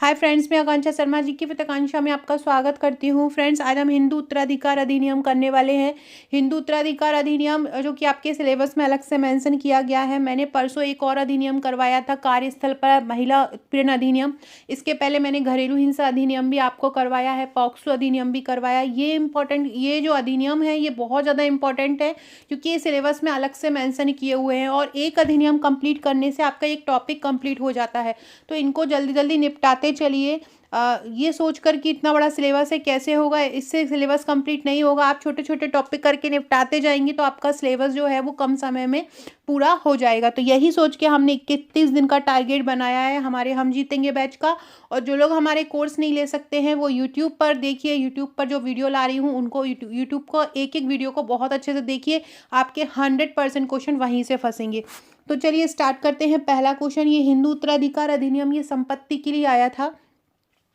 Hi friends, मैं आकांक्षा शर्मा जी की आकांक्षा में आपका स्वागत करती हूँ। फ्रेंड्स, आज हम हिंदू उत्तराधिकार अधिनियम करने वाले हैं। हिंदू उत्तराधिकार अधिनियम जो कि आपके सिलेबस में अलग से मेंशन किया गया है। मैंने परसों एक और अधिनियम करवाया था, कार्यस्थल पर महिला उत्पीड़न अधिनियम। इसके पहले मैंने घरेलू हिंसा अधिनियम भी आपको करवाया है, पॉक्सो अधिनियम भी करवाया। ये जो अधिनियम है ये बहुत ज़्यादा इंपॉर्टेंट है, क्योंकि ये सिलेबस में अलग से मेंशन किए हुए हैं और एक अधिनियम कंप्लीट करने से आपका एक टॉपिक कंप्लीट हो जाता है। तो इनको जल्दी जल्दी निपटाते चलिए। ये सोचकर कि इतना बड़ा सिलेबस है, कैसे होगा, इससे सिलेबस कंप्लीट नहीं होगा। आप छोटे छोटे टॉपिक करके निपटाते जाएंगे तो आपका सिलेबस जो है वो कम समय में पूरा हो जाएगा। तो यही सोच के हमने 31 दिन का टारगेट बनाया है हमारे हम जीतेंगे बैच का। और जो लोग हमारे कोर्स नहीं ले सकते हैं वो यूट्यूब पर देखिए। यूट्यूब पर जो वीडियो ला रही हूँ उनको यूट्यूब को एक एक वीडियो को बहुत अच्छे से देखिए। आपके 100% क्वेश्चन वहीं से फंसेंगे। तो चलिए स्टार्ट करते हैं। पहला क्वेश्चन, ये हिंदू उत्तराधिकार अधिनियम ये संपत्ति के लिए आया था।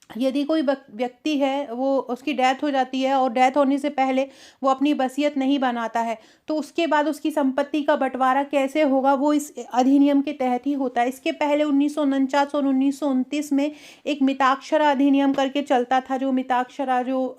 यदि कोई व्यक्ति है, वो उसकी डेथ हो जाती है और डेथ होने से पहले वो अपनी वसीयत नहीं बनाता है, तो उसके बाद उसकी संपत्ति का बंटवारा कैसे होगा, वो इस अधिनियम के तहत ही होता है। इसके पहले 1949 और 1929 में एक मिताक्षरा अधिनियम करके चलता था। जो मिताक्षरा जो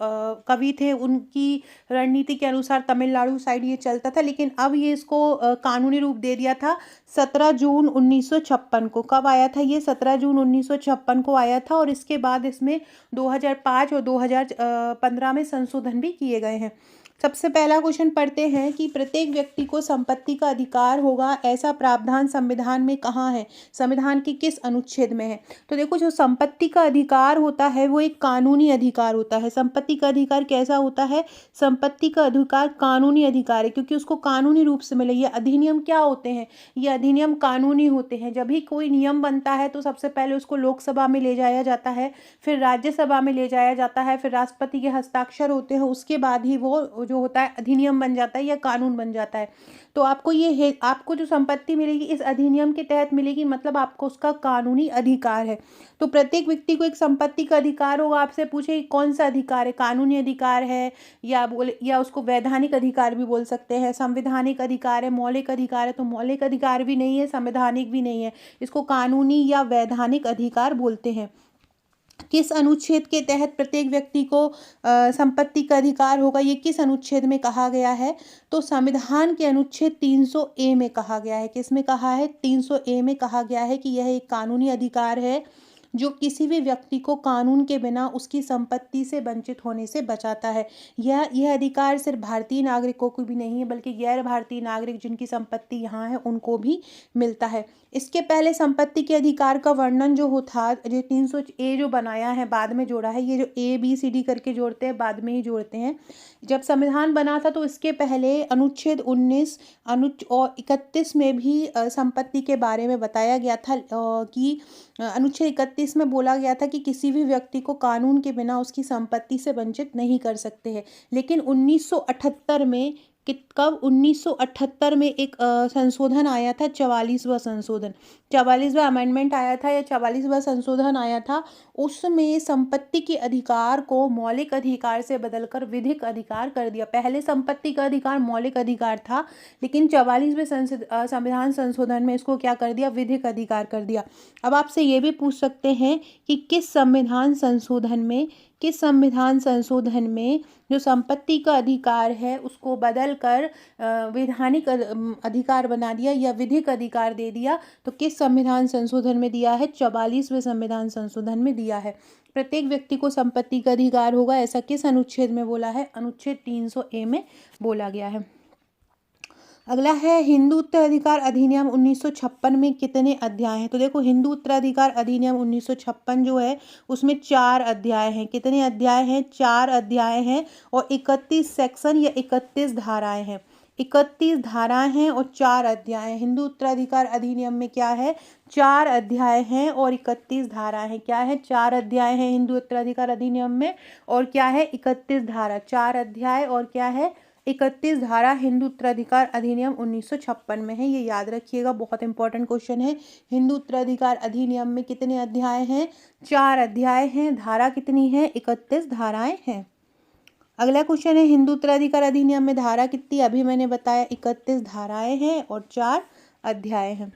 कवि थे, उनकी रणनीति के अनुसार तमिलनाडु साइड ये चलता था, लेकिन अब ये इसको कानूनी रूप दे दिया था 17 जून 1956 को। कब आया था ये? 17 जून 1956 को आया था। और इसके बाद इसमें 2005 और 2015 में संशोधन भी किए गए हैं। सबसे पहला क्वेश्चन पढ़ते हैं कि प्रत्येक व्यक्ति को संपत्ति का अधिकार होगा, ऐसा प्रावधान संविधान में कहाँ है? संविधान के किस अनुच्छेद में है? तो देखो, जो संपत्ति का अधिकार होता है वो एक कानूनी अधिकार होता है। संपत्ति का अधिकार कैसा होता है? संपत्ति का अधिकार कानूनी अधिकार है, क्योंकि उसको कानूनी रूप से मिले। ये अधिनियम क्या होते हैं? ये अधिनियम कानूनी होते हैं। जब भी कोई नियम बनता है तो सबसे पहले उसको लोकसभा में ले जाया जाता है, फिर राज्यसभा में ले जाया जाता है, फिर राष्ट्रपति के हस्ताक्षर होते हैं, उसके बाद ही वो जो होता है अधिनियम बन जाता है या कानून बन जाता है। तो आपको आपको जो संपत्ति मिलेगी इस अधिनियम के तहत मिलेगी, मतलब आपको उसका कानूनी अधिकार है। तो प्रत्येक व्यक्ति को एक संपत्ति का अधिकार होगा। आपसे पूछे कौन सा अधिकार है, कानूनी अधिकार है या उसको वैधानिक अधिकार भी बोल सकते हैं, संवैधानिक अधिकार है, मौलिक अधिकार है। तो मौलिक अधिकार भी नहीं है, संवैधानिक भी नहीं है, इसको कानूनी या वैधानिक अधिकार बोलते हैं। किस अनुच्छेद के तहत प्रत्येक व्यक्ति को संपत्ति का अधिकार होगा, ये किस अनुच्छेद में कहा गया है? तो संविधान के अनुच्छेद 300A में कहा गया है। किस में कहा है? 300A में कहा गया है कि यह एक कानूनी अधिकार है जो किसी भी व्यक्ति को कानून के बिना उसकी संपत्ति से वंचित होने से बचाता है। यह अधिकार सिर्फ भारतीय नागरिकों को भी नहीं है, बल्कि गैर भारतीय नागरिक जिनकी संपत्ति यहाँ है उनको भी मिलता है। इसके पहले संपत्ति के अधिकार का वर्णन जो 300A जो बनाया है, बाद में जोड़ा है। ये जो ABCD करके जोड़ते हैं, बाद में ही जोड़ते हैं। जब संविधान बना था तो इसके पहले अनुच्छेद 19 और 31 में भी संपत्ति के बारे में बताया गया था कि अनुच्छेद 31 में बोला गया था कि किसी भी व्यक्ति को कानून के बिना उसकी संपत्ति से वंचित नहीं कर सकते हैं। लेकिन 1978 में कब 1978 में एक संशोधन आया था, 44वां संशोधन, 44वां अमेंडमेंट आया था या 44वां संशोधन आया था। उसमें संपत्ति के अधिकार को मौलिक अधिकार से बदलकर विधिक अधिकार कर दिया। पहले संपत्ति का अधिकार मौलिक अधिकार था, लेकिन 44वें संविधान संशोधन में इसको क्या कर दिया? विधिक अधिकार कर दिया। अब आपसे ये भी पूछ सकते हैं कि किस संविधान संशोधन में जो संपत्ति का अधिकार है उसको बदलकर वैधानिक अधिकार बना दिया या विधिक अधिकार दे दिया? तो किस संविधान संशोधन में दिया है? 44वें संविधान संशोधन में दिया है। प्रत्येक व्यक्ति को संपत्ति का अधिकार होगा, ऐसा किस अनुच्छेद में बोला है? अनुच्छेद 300A में बोला गया है। अगला है, हिंदू उत्तराधिकार अधिनियम 1956 में कितने अध्याय हैं? तो देखो, हिंदू उत्तराधिकार अधिनियम 1956 जो है उसमें 4 अध्याय हैं। कितने अध्याय हैं? 4 अध्याय हैं और 31 सेक्शन या 31 धाराएं हैं। 31 धाराएं हैं और 4 अध्याय हैं। हिंदू उत्तराधिकार अधिनियम में क्या है? 4 अध्याय हैं और 31 धाराएं हैं। क्या है? 4 अध्याय हैं हिंदू उत्तराधिकार अधिनियम में, और क्या है? 31 धारा। 4 अध्याय और क्या है? 31 धारा हिंदू उत्तराधिकार अधिनियम 1956 में है। ये याद रखिएगा, बहुत इंपॉर्टेंट क्वेश्चन है। हिंदू उत्तराधिकार अधिनियम में कितने अध्याय हैं? 4 अध्याय हैं। धारा कितनी है? 31 धाराएं हैं। अगला क्वेश्चन है, हिंदू उत्तराधिकार अधिनियम में धारा कितनी? अभी मैंने बताया 31 धाराएं हैं और 4 अध्याय हैं।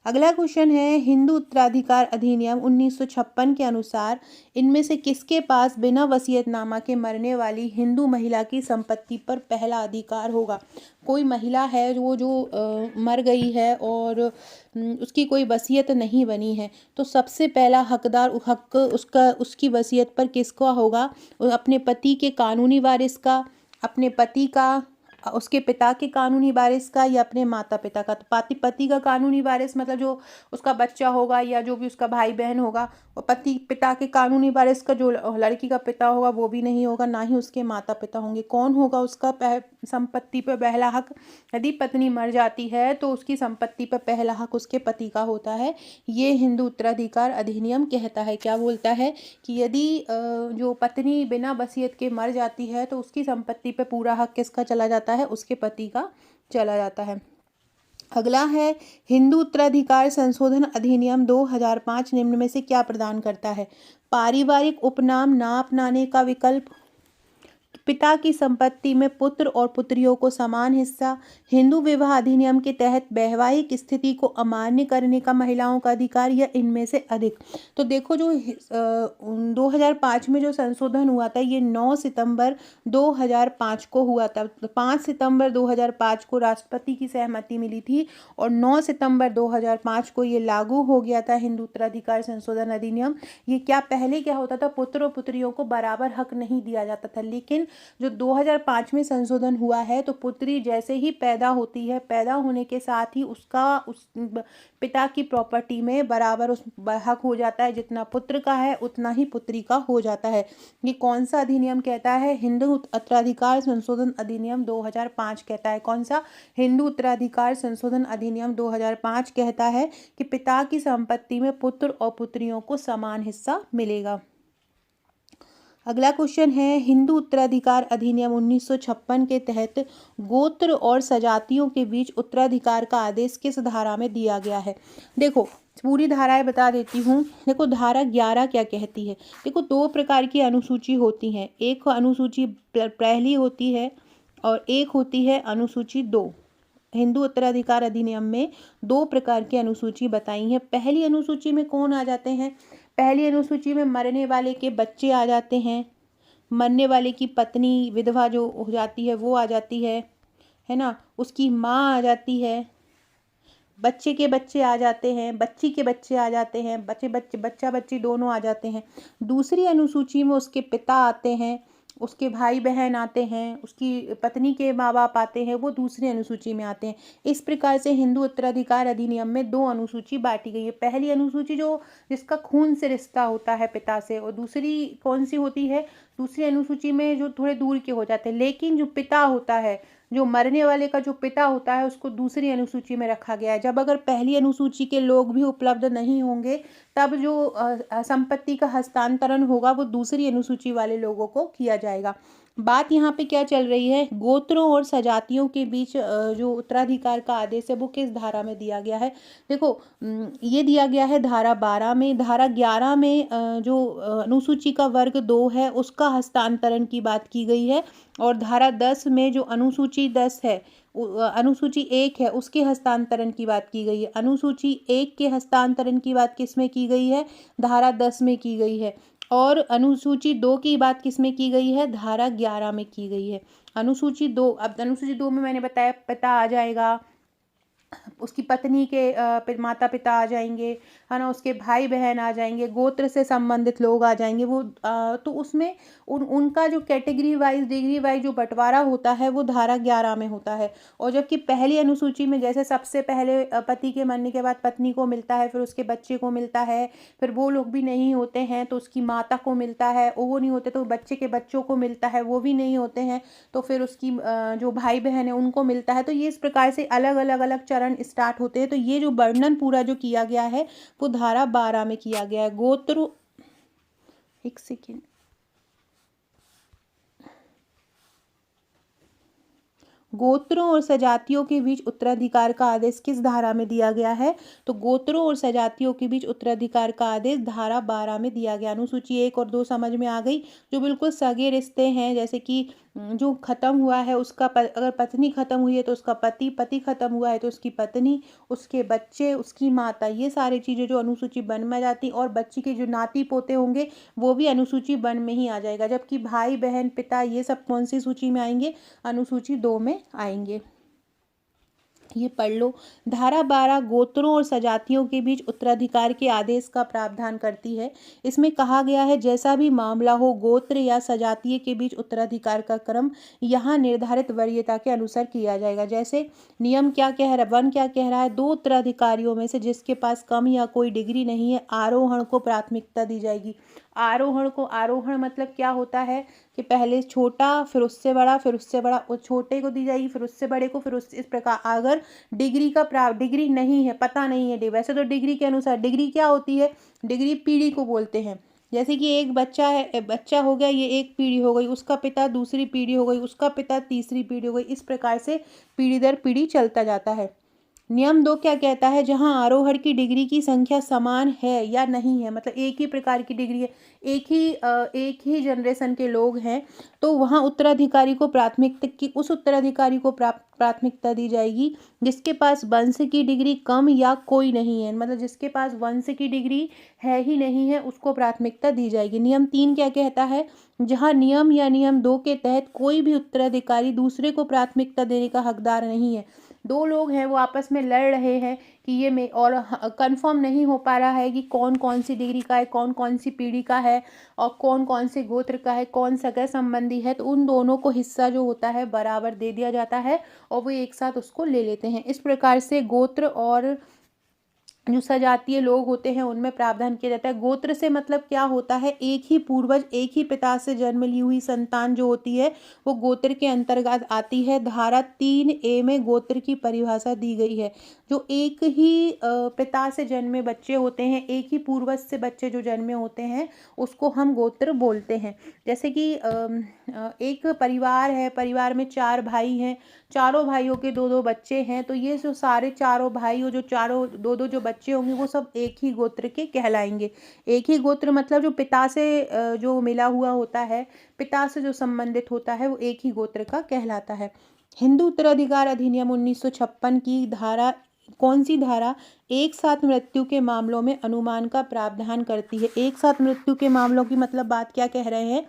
अगला क्वेश्चन है, हिंदू उत्तराधिकार अधिनियम 1956 के अनुसार इनमें से किसके पास बिना वसीयतनामा के मरने वाली हिंदू महिला की संपत्ति पर पहला अधिकार होगा? कोई महिला है जो मर गई है और उसकी कोई वसीयत नहीं बनी है, तो सबसे पहला हक उसकी वसीयत पर किसका होगा? अपने पति के कानूनी वारिस का, अपने पति का, उसके पिता के कानूनी वारिस का, या अपने माता पिता का। तो पति का कानूनी वारिस मतलब जो उसका बच्चा होगा या जो भी उसका भाई बहन होगा, और पिता के कानूनी वारिस का जो लड़की का पिता होगा वो भी नहीं होगा, ना ही उसके माता पिता होंगे। कौन होगा उसका संपत्ति पर पहला हक? यदि पत्नी मर जाती है तो उसकी संपत्ति पर पहला हक उसके पति का होता है। ये हिंदू उत्तराधिकार अधिनियम कहता है। क्या बोलता है कि यदि जो पत्नी बिना वसीयत के मर जाती है तो उसकी संपत्ति पर पूरा हक किसका चला जाता है? उसके पति का चला जाता है। अगला है, हिंदू उत्तराधिकार संशोधन अधिनियम 2005 निम्न में से क्या प्रदान करता है? पारिवारिक उपनाम ना अपनाने का विकल्प, पिता की संपत्ति में पुत्र और पुत्रियों को समान हिस्सा, हिंदू विवाह अधिनियम के तहत वैवाहिक स्थिति को अमान्य करने का महिलाओं का अधिकार, या इनमें से अधिक। तो देखो, जो 2005 में जो संशोधन हुआ था ये 9 सितंबर 2005 को हुआ था। 5 सितंबर 2005 को राष्ट्रपति की सहमति मिली थी और 9 सितंबर 2005 को ये लागू हो गया था हिंदू उत्तराधिकार संशोधन अधिनियम। ये पहले क्या होता था, पुत्र और पुत्रियों को बराबर हक नहीं दिया जाता था, लेकिन जो 2005 में संशोधन हुआ है तो पुत्री जैसे ही पैदा होती है, पैदा होने के साथ ही उस पिता की प्रॉपर्टी में बराबर उस हक हो जाता है। जितना पुत्र का है उतना ही पुत्री का हो जाता है। ये कौन सा अधिनियम कहता है? हिंदू उत्तराधिकार संशोधन अधिनियम 2005 कहता है। कौन सा? हिंदू उत्तराधिकार संशोधन अधिनियम 2005 कहता है कि पिता की संपत्ति में पुत्र और पुत्रियों को समान हिस्सा मिलेगा। अगला क्वेश्चन है, हिंदू उत्तराधिकार अधिनियम 1956 के तहत गोत्र और सजातियों के बीच उत्तराधिकार का आदेश किस धारा में दिया गया है? देखो, पूरी धाराएं बता देती हूँ। देखो, धारा 11 क्या कहती है। देखो, 2 प्रकार की अनुसूची होती हैं। एक अनुसूची पहली होती है और एक होती है अनुसूची 2। हिंदू उत्तराधिकार अधिनियम में 2 प्रकार की अनुसूची बताई है। पहली अनुसूची में कौन आ जाते हैं? पहली अनुसूची में मरने वाले के बच्चे आ जाते हैं, मरने वाले की पत्नी विधवा जो हो जाती है वो आ जाती है ना, उसकी माँ आ जाती है, बच्चे के बच्चे आ जाते हैं, बच्ची के बच्चे आ जाते हैं, बच्चा बच्ची दोनों आ जाते हैं। दूसरी अनुसूची में उसके पिता आते हैं, उसके भाई बहन आते हैं, उसकी पत्नी के माँ बाप आते हैं, वो दूसरी अनुसूची में आते हैं। इस प्रकार से हिंदू उत्तराधिकार अधिनियम में 2 अनुसूची बांटी गई है। पहली अनुसूची जिसका खून से रिश्ता होता है पिता से, और दूसरी कौन सी होती है? दूसरी अनुसूची में जो थोड़े दूर के हो जाते हैं, लेकिन जो पिता होता है, जो मरने वाले का जो पिता होता है, उसको दूसरी अनुसूची में रखा गया है। जब अगर पहली अनुसूची के लोग भी उपलब्ध नहीं होंगे तब जो संपत्ति का हस्तांतरण होगा वो दूसरी अनुसूची वाले लोगों को किया जाएगा। बात यहाँ पे क्या चल रही है? गोत्रों और सजातियों के बीच जो उत्तराधिकार का आदेश है वो किस धारा में दिया गया है? देखो, ये दिया गया है धारा 12 में। धारा 11 में जो अनुसूची का वर्ग 2 है उसका हस्तांतरण की बात की गई है, और धारा 10 में जो अनुसूची 10 है, अनुसूची 1 है, उसके हस्तांतरण की बात की गई है। अनुसूची 1 के हस्तांतरण की बात किस में की गई है? धारा 10 में की गई है। और अनुसूची 2 की बात किस में की गई है? धारा 11 में की गई है। अनुसूची 2, अब अनुसूची 2 में मैंने बताया पिता आ जाएगा, उसकी पत्नी के माता पिता आ जाएंगे, है ना, उसके भाई बहन आ जाएंगे, गोत्र से संबंधित लोग आ जाएंगे। वो तो उसमें उनका जो कैटेगरी वाइज डिग्री वाइज जो बंटवारा होता है वो धारा 11 में होता है। और जबकि पहली अनुसूची में जैसे सबसे पहले पति के मरने के बाद पत्नी को मिलता है, फिर उसके बच्चे को मिलता है, फिर वो लोग भी नहीं होते हैं तो उसकी माता को मिलता है, वो नहीं होते तो बच्चे के बच्चों को मिलता है, वो भी नहीं होते हैं तो फिर उसकी जो भाई बहन है उनको मिलता है। तो ये इस प्रकार से अलग अलग अलग चरण स्टार्ट होते हैं। तो ये जो वर्णन पूरा जो किया गया है वो धारा 12 में किया गया है। गोत्र, एक सेकेंड, गोत्रों और सजातियों के बीच उत्तराधिकार का आदेश किस धारा में दिया गया है? तो गोत्रों और सजातियों के बीच उत्तराधिकार का आदेश धारा 12 में दिया गया। अनुसूची 1 और 2 समझ में आ गई। जो बिल्कुल सगे रिश्ते हैं, जैसे कि जो खत्म हुआ है उसका अगर पत्नी खत्म हुई है तो उसका पति, पति खत्म हुआ है तो उसकी पत्नी, उसके बच्चे, उसकी माता, ये सारी चीज़ें जो अनुसूची 1 में आ जाती, और बच्ची के जो नाती पोते होंगे वो भी अनुसूची 1 में ही आ जाएगा। जबकि भाई बहन पिता ये सब कौन सी सूची में आएंगे? अनुसूची 2 में आएंगे। ये पढ़ लो। धारा 12 गोत्रों और सजातियों के बीच उत्तराधिकार के आदेश का प्रावधान करती है। इसमें कहा गया है जैसा भी मामला हो, गोत्र या सजातीय के बीच उत्तराधिकार का क्रम यहाँ निर्धारित वरीयता के अनुसार किया जाएगा। जैसे नियम क्या कह रहा है, 1 क्या कह रहा है? 2 उत्तराधिकारियों में से जिसके पास कम या कोई डिग्री नहीं है, आरोहण को प्राथमिकता दी जाएगी। आरोहण मतलब क्या होता है कि पहले छोटा, फिर उससे बड़ा, फिर उससे बड़ा, और छोटे को दी जाएगी, फिर उससे बड़े को, फिर उस इस प्रकार। अगर डिग्री नहीं है, पता नहीं है, वैसे तो डिग्री के अनुसार डिग्री क्या होती है? डिग्री पीढ़ी को बोलते हैं। जैसे कि एक बच्चा है, बच्चा हो गया, ये एक पीढ़ी हो गई, उसका पिता दूसरी पीढ़ी हो गई, उसका पिता तीसरी पीढ़ी हो गई, इस प्रकार से पीढ़ी दर पीढ़ी चलता जाता है। नियम 2 क्या कहता है? जहां आरोहण की डिग्री की संख्या समान है या नहीं है, मतलब एक ही प्रकार की डिग्री है, एक ही जनरेशन के लोग हैं, तो वहां उत्तराधिकारी को उस उत्तराधिकारी को प्राथमिकता दी जाएगी जिसके पास वंश की डिग्री कम या कोई नहीं है। मतलब जिसके पास वंश की डिग्री है ही नहीं है, उसको प्राथमिकता दी जाएगी। नियम 3 क्या कहता है? जहां नियम या नियम 2 के तहत कोई भी उत्तराधिकारी दूसरे को प्राथमिकता देने का हकदार नहीं है। 2 लोग हैं, वो आपस में लड़ रहे हैं कि और कंफर्म नहीं हो पा रहा है कि कौन कौन सी डिग्री का है, कौन कौन सी पीढ़ी का है, और कौन कौन से गोत्र का है, कौन सगा संबंधी है, तो उन दोनों को हिस्सा जो होता है बराबर दे दिया जाता है और वो एक साथ उसको ले लेते हैं। इस प्रकार से गोत्र और जो सजातीय लोग होते हैं उनमें प्रावधान किया जाता है। गोत्र से मतलब क्या होता है? एक ही पूर्वज, एक ही पिता से जन्म ली हुई संतान जो होती है वो गोत्र के अंतर्गत आती है। धारा 3A में गोत्र की परिभाषा दी गई है। जो एक ही पिता से जन्मे बच्चे होते हैं, एक ही पूर्वज से बच्चे जो जन्मे होते हैं, उसको हम गोत्र बोलते हैं। जैसे कि एक परिवार है, परिवार में 4 भाई हैं, चारों भाइयों के 2-2 बच्चे हैं, तो ये जो सारे चारों भाई और जो चारों 2-2 जो बच्चे होंगे वो सब एक ही गोत्र के कहलाएंगे। एक ही गोत्र मतलब जो पिता से जो मिला हुआ होता है, पिता से जो संबंधित होता है, वो एक ही गोत्र का कहलाता है। हिंदू उत्तराधिकार अधिनियम 1956 की धारा, कौन सी धारा एक साथ मृत्यु के मामलों में अनुमान का प्रावधान करती है? एक साथ मृत्यु के मामलों की मतलब बात क्या कह रहे हैं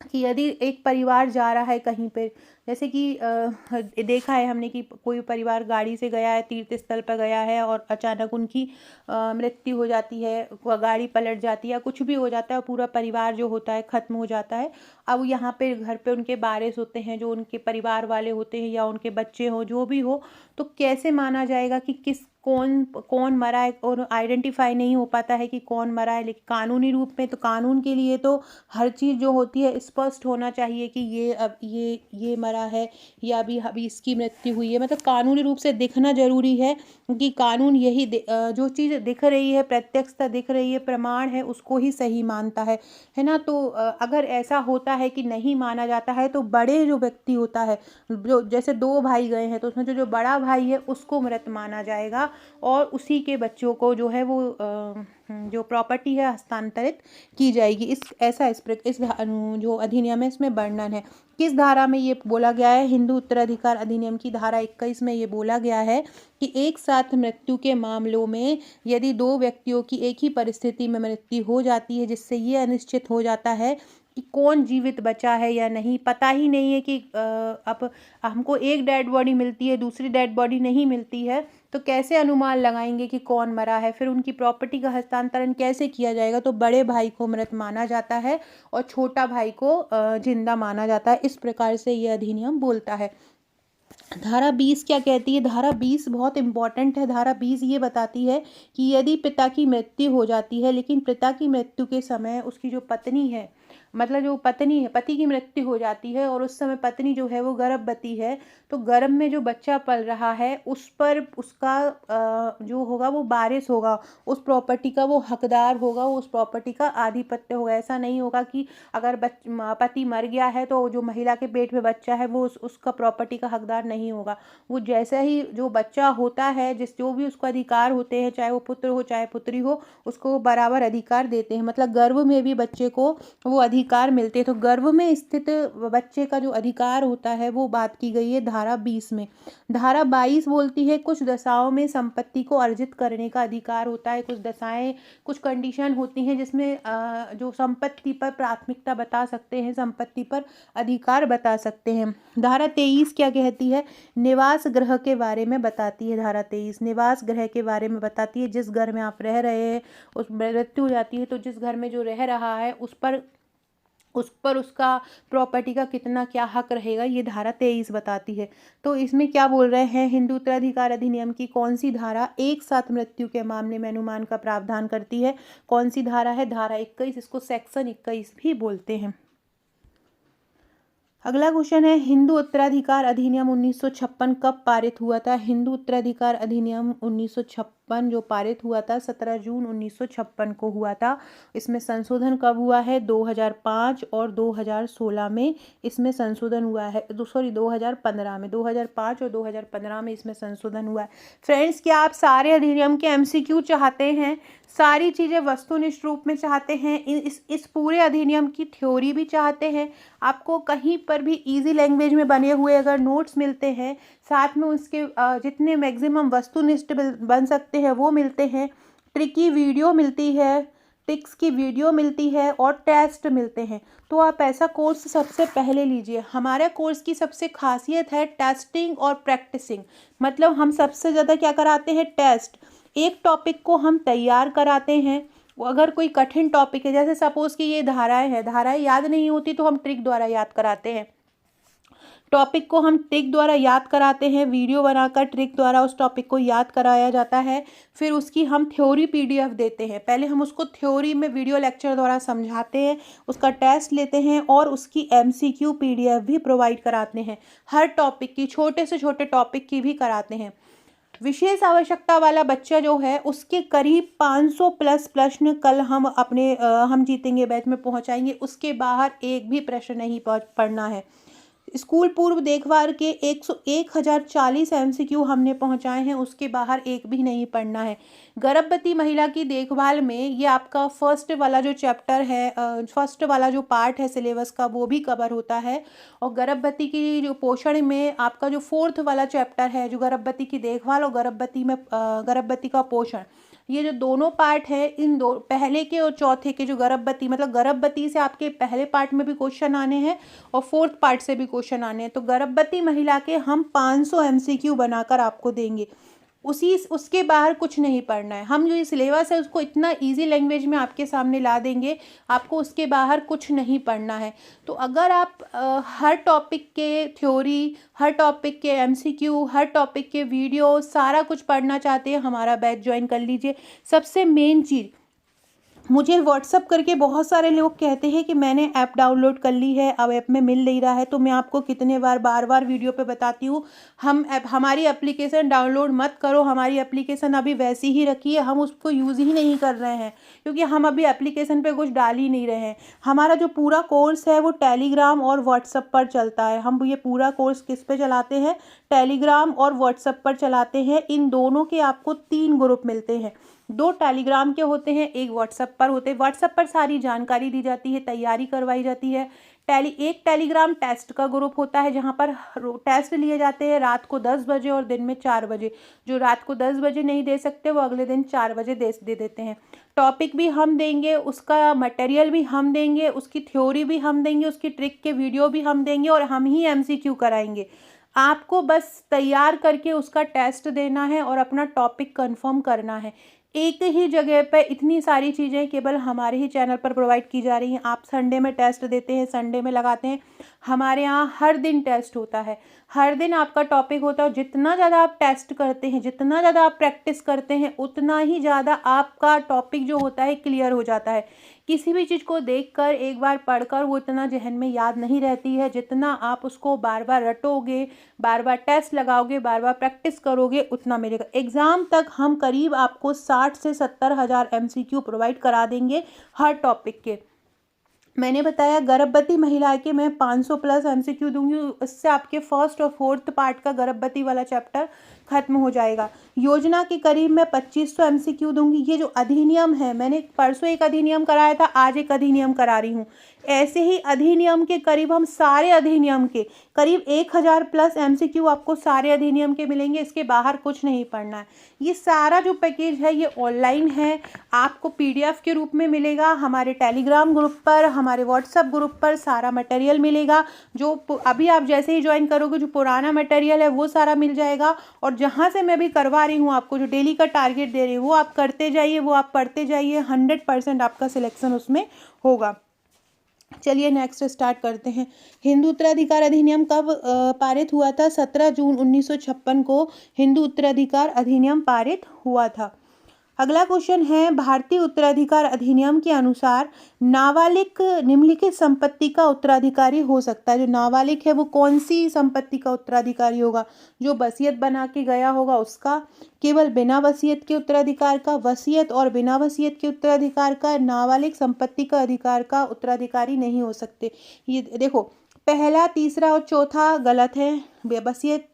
कि यदि एक परिवार जा रहा है कहीं पे, जैसे कि देखा है हमने कि कोई परिवार गाड़ी से गया है, तीर्थ स्थल पर गया है और अचानक उनकी मृत्यु हो जाती है, गाड़ी पलट जाती है, कुछ भी हो जाता है और पूरा परिवार जो होता है ख़त्म हो जाता है। अब यहाँ पे घर पे उनके वारिस होते हैं, जो उनके परिवार वाले होते हैं या उनके बच्चे हो, जो भी हो, तो कैसे माना जाएगा कि कौन मरा है, और आइडेंटिफाई नहीं हो पाता है कि कौन मरा है। लेकिन कानूनी रूप में तो कानून के लिए तो हर चीज़ जो होती है स्पष्ट होना चाहिए कि ये अब ये मरा है या अभी इसकी मृत्यु हुई है, मतलब कानूनी रूप से दिखना जरूरी है, क्योंकि कानून यही जो चीज़ दिख रही है, प्रत्यक्षता दिख रही है, प्रमाण है, उसको ही सही मानता है ना। तो अगर ऐसा होता है कि नहीं माना जाता है तो बड़े जो व्यक्ति होता है, जो जैसे 2 भाई गए हैं तो उसमें जो बड़ा भाई है उसको मृत माना जाएगा और उसी के बच्चों को जो है वो जो प्रॉपर्टी है हस्तांतरित की जाएगी। इस जो अधिनियम है इसमें वर्णन है। किस धारा में ये बोला गया है? हिंदू उत्तराधिकार अधिनियम की धारा 21 में ये बोला गया है कि एक साथ मृत्यु के मामलों में यदि 2 व्यक्तियों की एक ही परिस्थिति में मृत्यु हो जाती है, जिससे ये अनिश्चित हो जाता है कि कौन जीवित बचा है या नहीं, पता ही नहीं है कि अब हमको एक डेड बॉडी मिलती है, दूसरी डेड बॉडी नहीं मिलती है, तो कैसे अनुमान लगाएंगे कि कौन मरा है? फिर उनकी प्रॉपर्टी का हस्तांतरण कैसे किया जाएगा? तो बड़े भाई को मृत माना जाता है और छोटा भाई को जिंदा माना जाता है। इस प्रकार से यह अधिनियम बोलता है। धारा 20 क्या कहती है? धारा 20 बहुत इंपॉर्टेंट है। धारा 20 ये बताती है कि यदि पिता की मृत्यु हो जाती है, लेकिन पिता की मृत्यु के समय उसकी जो पत्नी है मतलब जो पत्नी है, पति की मृत्यु हो जाती है और उस समय पत्नी जो है वो गर्भवती है, तो गर्भ में जो बच्चा पल रहा है उस पर उसका जो होगा वो वारिस होगा, उस प्रॉपर्टी का वो हकदार होगा, उस प्रॉपर्टी का आधिपत्य होगा। ऐसा नहीं होगा कि अगर पति मर गया है तो जो महिला के पेट में बच्चा है वो उसका प्रॉपर्टी का हकदार नहीं होगा। वो जैसे ही जो बच्चा होता है, जो भी उसको अधिकार होते हैं, चाहे वो पुत्र हो चाहे पुत्री हो, उसको वो बराबर अधिकार देते हैं। मतलब गर्भ में भी बच्चे को वो अधिकार मिलते हैं। तो गर्भ में स्थित बच्चे का जो अधिकार होता है वो बात की गई है धारा 20 में। धारा 22 बोलती है कुछ दशाओं में संपत्ति को अर्जित करने का अधिकार होता है। कुछ दशाएं, कुछ कंडीशन होती हैं जिसमें जो संपत्ति पर प्राथमिकता बता सकते हैं, संपत्ति पर अधिकार बता सकते हैं। धारा 23 क्या कहती है? निवास गृह के बारे में बताती है। धारा 23 निवास गृह के बारे में बताती है। जिस घर में आप रह रहे हैं उस मृत्यु हो जाती है तो जिस घर में जो रह रहा है उस पर उसका प्रॉपर्टी का कितना क्या हक रहेगा, ये धारा 23 बताती है। तो इसमें क्या बोल रहे हैं, हिंदू उत्तराधिकार अधिनियम की कौन सी धारा एक साथ मृत्यु के मामले में अनुमान का प्रावधान करती है? कौन सी धारा है? धारा 21। इसको सेक्शन 21 भी बोलते हैं। अगला क्वेश्चन है, हिंदू उत्तराधिकार अधिनियम 1956 कब पारित हुआ था? हिंदू उत्तराधिकार अधिनियम 1956 जो पारित हुआ था 17 जून 1956 को हुआ था। इसमें संशोधन कब हुआ है? 2005 और 2016 में इसमें संशोधन हुआ है। 2015 में, 2005 और 2015 में इसमें संशोधन हुआ है। फ्रेंड्स, क्या आप सारे अधिनियम के MCQ चाहते हैं? सारी चीज़ें वस्तुनिष्ठ रूप में चाहते हैं? इस पूरे अधिनियम की थ्योरी भी चाहते हैं? आपको कहीं पर भी इजी लैंग्वेज में बने हुए अगर नोट्स मिलते हैं, साथ में उसके जितने मैक्सिमम वस्तुनिष्ठ बन सकते हैं वो मिलते हैं, ट्रिकी वीडियो मिलती है, ट्रिक्स की वीडियो मिलती है और टेस्ट मिलते हैं, तो आप ऐसा कोर्स सबसे पहले लीजिए। हमारे कोर्स की सबसे खासियत है टेस्टिंग और प्रैक्टिसिंग। मतलब हम सबसे ज़्यादा क्या कराते हैं? टेस्ट। एक टॉपिक को हम तैयार कराते हैं। वो अगर कोई कठिन टॉपिक है, जैसे सपोज कि ये धाराएं हैं, धाराएं याद नहीं होती तो हम ट्रिक द्वारा याद कराते हैं। टॉपिक को हम ट्रिक द्वारा याद कराते हैं, वीडियो बनाकर ट्रिक द्वारा उस टॉपिक को याद कराया जाता है। फिर उसकी हम थ्योरी PDF देते हैं। पहले हम उसको थ्योरी में वीडियो लेक्चर द्वारा समझाते हैं, उसका टेस्ट लेते हैं और उसकी MCQ PDF भी प्रोवाइड कराते हैं। हर टॉपिक की, छोटे से छोटे टॉपिक की भी कराते हैं। विशेष आवश्यकता वाला बच्चा जो है उसके करीब 500 प्लस प्रश्न कल हम अपने हम जीतेंगे बैच में पहुंचाएंगे। उसके बाहर एक भी प्रश्न नहीं पढ़ना है। स्कूल पूर्व देखभाल के 1040 MCQ हमने पहुंचाए हैं, उसके बाहर एक भी नहीं पढ़ना है। गर्भवती महिला की देखभाल में ये आपका फर्स्ट वाला जो चैप्टर है, फर्स्ट वाला जो पार्ट है सिलेबस का, वो भी कवर होता है। और गर्भवती की जो पोषण में आपका जो 4th वाला चैप्टर है, जो गर्भवती की देखभाल और गर्भवती का पोषण, ये जो दोनों पार्ट है, इन दो पहले के और चौथे के जो गर्भवती, मतलब गर्भवती से आपके पहले पार्ट में भी क्वेश्चन आने हैं और 4th पार्ट से भी क्वेश्चन आने हैं। तो गर्भवती महिला के हम 500 MCQ बनाकर आपको देंगे। उसके बाहर कुछ नहीं पढ़ना है। हम जो ये सिलेबस है उसको इतना इजी लैंग्वेज में आपके सामने ला देंगे, आपको उसके बाहर कुछ नहीं पढ़ना है। तो अगर आप हर टॉपिक के थ्योरी, हर टॉपिक के MCQ, हर टॉपिक के वीडियो, सारा कुछ पढ़ना चाहते हैं, हमारा बैच ज्वाइन कर लीजिए। सबसे मेन चीज़, मुझे व्हाट्सअप करके बहुत सारे लोग कहते हैं कि मैंने ऐप डाउनलोड कर ली है, अब ऐप में मिल नहीं रहा है। तो मैं आपको कितने बार बार वीडियो पे बताती हूँ, हमारी एप्लीकेशन डाउनलोड मत करो। हमारी एप्लीकेशन अभी वैसी ही रखी है, हम उसको यूज़ ही नहीं कर रहे हैं क्योंकि हम अभी एप्लीकेशन पे कुछ डाल ही नहीं रहे हैं। हमारा जो पूरा कोर्स है वो टेलीग्राम और व्हाट्सअप पर चलता है। हम ये पूरा कोर्स किस पे चलाते हैं? टेलीग्राम और व्हाट्सअप पर चलाते हैं। इन दोनों के आपको 3 ग्रुप मिलते हैं। 2 टेलीग्राम के होते हैं, एक व्हाट्सएप पर होते हैं। व्हाट्सएप पर सारी जानकारी दी जाती है, तैयारी करवाई जाती है। एक टेलीग्राम टेस्ट का ग्रुप होता है जहां पर टेस्ट लिए जाते हैं रात को 10 बजे और दिन में 4 बजे। जो रात को 10 बजे नहीं दे सकते वो अगले दिन 4 बजे दे देते हैं। टॉपिक भी हम देंगे, उसका मटेरियल भी हम देंगे, उसकी थ्योरी भी हम देंगे, उसकी ट्रिक के वीडियो भी हम देंगे और हम ही MCQ कराएंगे। आपको बस तैयार करके उसका टेस्ट देना है और अपना टॉपिक कंफर्म करना है। एक ही जगह पे इतनी सारी चीज़ें केवल हमारे ही चैनल पर प्रोवाइड की जा रही हैं। आप संडे में टेस्ट देते हैं, संडे में लगाते हैं, हमारे यहाँ हर दिन टेस्ट होता है, हर दिन आपका टॉपिक होता है। जितना ज़्यादा आप टेस्ट करते हैं, जितना ज़्यादा आप प्रैक्टिस करते हैं, उतना ही ज़्यादा आपका टॉपिक जो होता है क्लियर हो जाता है। किसी भी चीज़ को देखकर एक बार पढ़कर वो इतना जहन में याद नहीं रहती है, जितना आप उसको बार बार रटोगे, बार बार टेस्ट लगाओगे, बार बार प्रैक्टिस करोगे, उतना मिलेगा। एग्ज़ाम तक हम करीब आपको 60 से 70 हज़ार MCQ प्रोवाइड करा देंगे हर टॉपिक के। मैंने बताया गर्भवती महिला के मैं 500 प्लस MCQ दूंगी, इससे आपके फर्स्ट और फोर्थ पार्ट का गर्भवती वाला चैप्टर खत्म हो जाएगा। योजना के करीब मैं 2500 MCQ दूंगी। ये जो अधिनियम है, मैंने परसों एक अधिनियम कराया था, आज एक अधिनियम करा रही हूँ। ऐसे ही अधिनियम के करीब हम सारे अधिनियम के करीब 1000 प्लस MCQ आपको सारे अधिनियम के मिलेंगे। इसके बाहर कुछ नहीं पढ़ना है। ये सारा जो पैकेज है ये ऑनलाइन है, आपको PDF के रूप में मिलेगा। हमारे टेलीग्राम ग्रुप पर, हमारे व्हाट्सएप ग्रुप पर सारा मटेरियल मिलेगा। जो अभी आप जैसे ही ज्वाइन करोगे, जो पुराना मटेरियल है वो सारा मिल जाएगा। और जहाँ से मैं भी करवा रही हूँ आपको, जो डेली का टारगेट दे रही हूँ, वो आप करते जाइए, वो आप पढ़ते जाइए, 100% आपका सिलेक्शन उसमें होगा। चलिए नेक्स्ट स्टार्ट करते हैं। हिंदू उत्तराधिकार अधिनियम कब पारित हुआ था? 17 जून 1956 को हिंदू उत्तराधिकार अधिनियम पारित हुआ था। अगला क्वेश्चन है, भारतीय उत्तराधिकार अधिनियम के अनुसार नाबालिग निम्नलिखित संपत्ति का उत्तराधिकारी हो सकता है। जो नाबालिग है वो कौन सी संपत्ति का उत्तराधिकारी होगा? जो वसीयत बना के गया होगा उसका, केवल बिना वसीयत के उत्तराधिकार का, वसीयत और बिना वसीयत के उत्तराधिकार का। नाबालिग संपत्ति का अधिकार का उत्तराधिकारी नहीं हो सकते। ये देखो, पहला, तीसरा और चौथा गलत है। वसीयत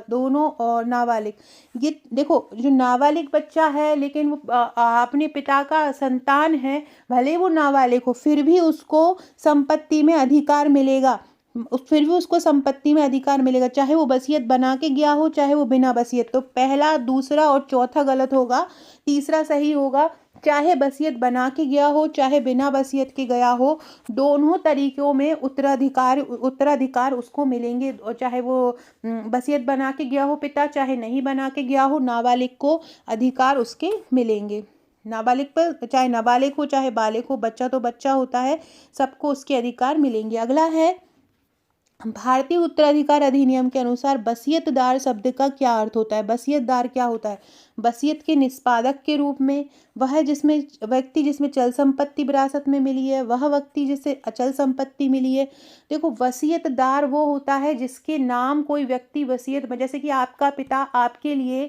दोनों और नाबालिग, ये देखो, जो नाबालिग बच्चा है लेकिन वो अपने पिता का संतान है, भले वो नाबालिग हो, फिर भी उसको संपत्ति में अधिकार मिलेगा। चाहे वो वसीयत बना के गया हो, चाहे वो बिना वसीयत। तो पहला, दूसरा और चौथा गलत होगा, तीसरा सही होगा। चाहे वसीयत बना के गया हो, चाहे बिना वसीयत के गया हो, दोनों तरीकों में उत्तराधिकार उसको मिलेंगे। और चाहे वो वसीयत बना के गया हो पिता, चाहे नहीं बना के गया हो, नाबालिग को अधिकार उसके मिलेंगे। नाबालिग पर, चाहे नाबालिग हो चाहे बालिग हो, बच्चा तो बच्चा होता है, सबको उसके अधिकार मिलेंगे। अगला है, भारतीय उत्तराधिकार अधिनियम के अनुसार वसीयतदार शब्द का क्या अर्थ होता है? वसीयतदार क्या होता है? वसीयत के निष्पादक के रूप में, वह व्यक्ति जिसमें चल संपत्ति विरासत में मिली है, वह व्यक्ति जिसे अचल संपत्ति मिली है। देखो, वसीयतदार वो होता है जिसके नाम कोई व्यक्ति वसीयत, जैसे कि आपका पिता आपके लिए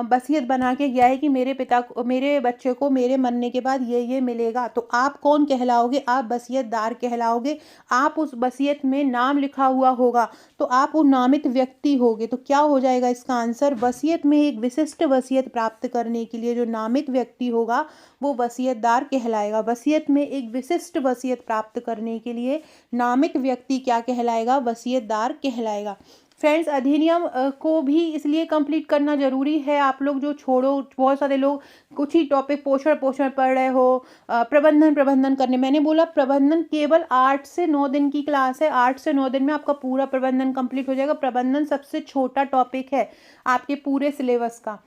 वसीयत बना के गया है कि मेरे बच्चे को मेरे मरने के बाद ये मिलेगा, तो आप कौन कहलाओगे? आप वसीयतदार कहलाओगे। आप उस वसीयत में नाम लिखा हुआ होगा तो आप वो नामित व्यक्ति होगे। तो क्या हो जाएगा इसका आंसर? वसीयत में एक विशिष्ट वसीयत प्राप्त करने के लिए जो नामित व्यक्ति होगा वो वसीयतदार कहलाएगा। वसीयत में एक विशिष्ट वसीयत प्राप्त करने के लिए नामित व्यक्ति क्या कहलाएगा? वसीयतदार कहलाएगा। फ्रेंड्स, अधिनियम को भी इसलिए कंप्लीट करना जरूरी है। आप लोग जो छोड़ो, बहुत सारे लोग कुछ ही टॉपिक पोषण पढ़ रहे हो, प्रबंधन करने। मैंने बोला प्रबंधन केवल 8 से 9 दिन की क्लास है। 8 से 9 दिन में आपका पूरा प्रबंधन कंप्लीट हो जाएगा। प्रबंधन सबसे छोटा टॉपिक है आपके पूरे सिलेबस का।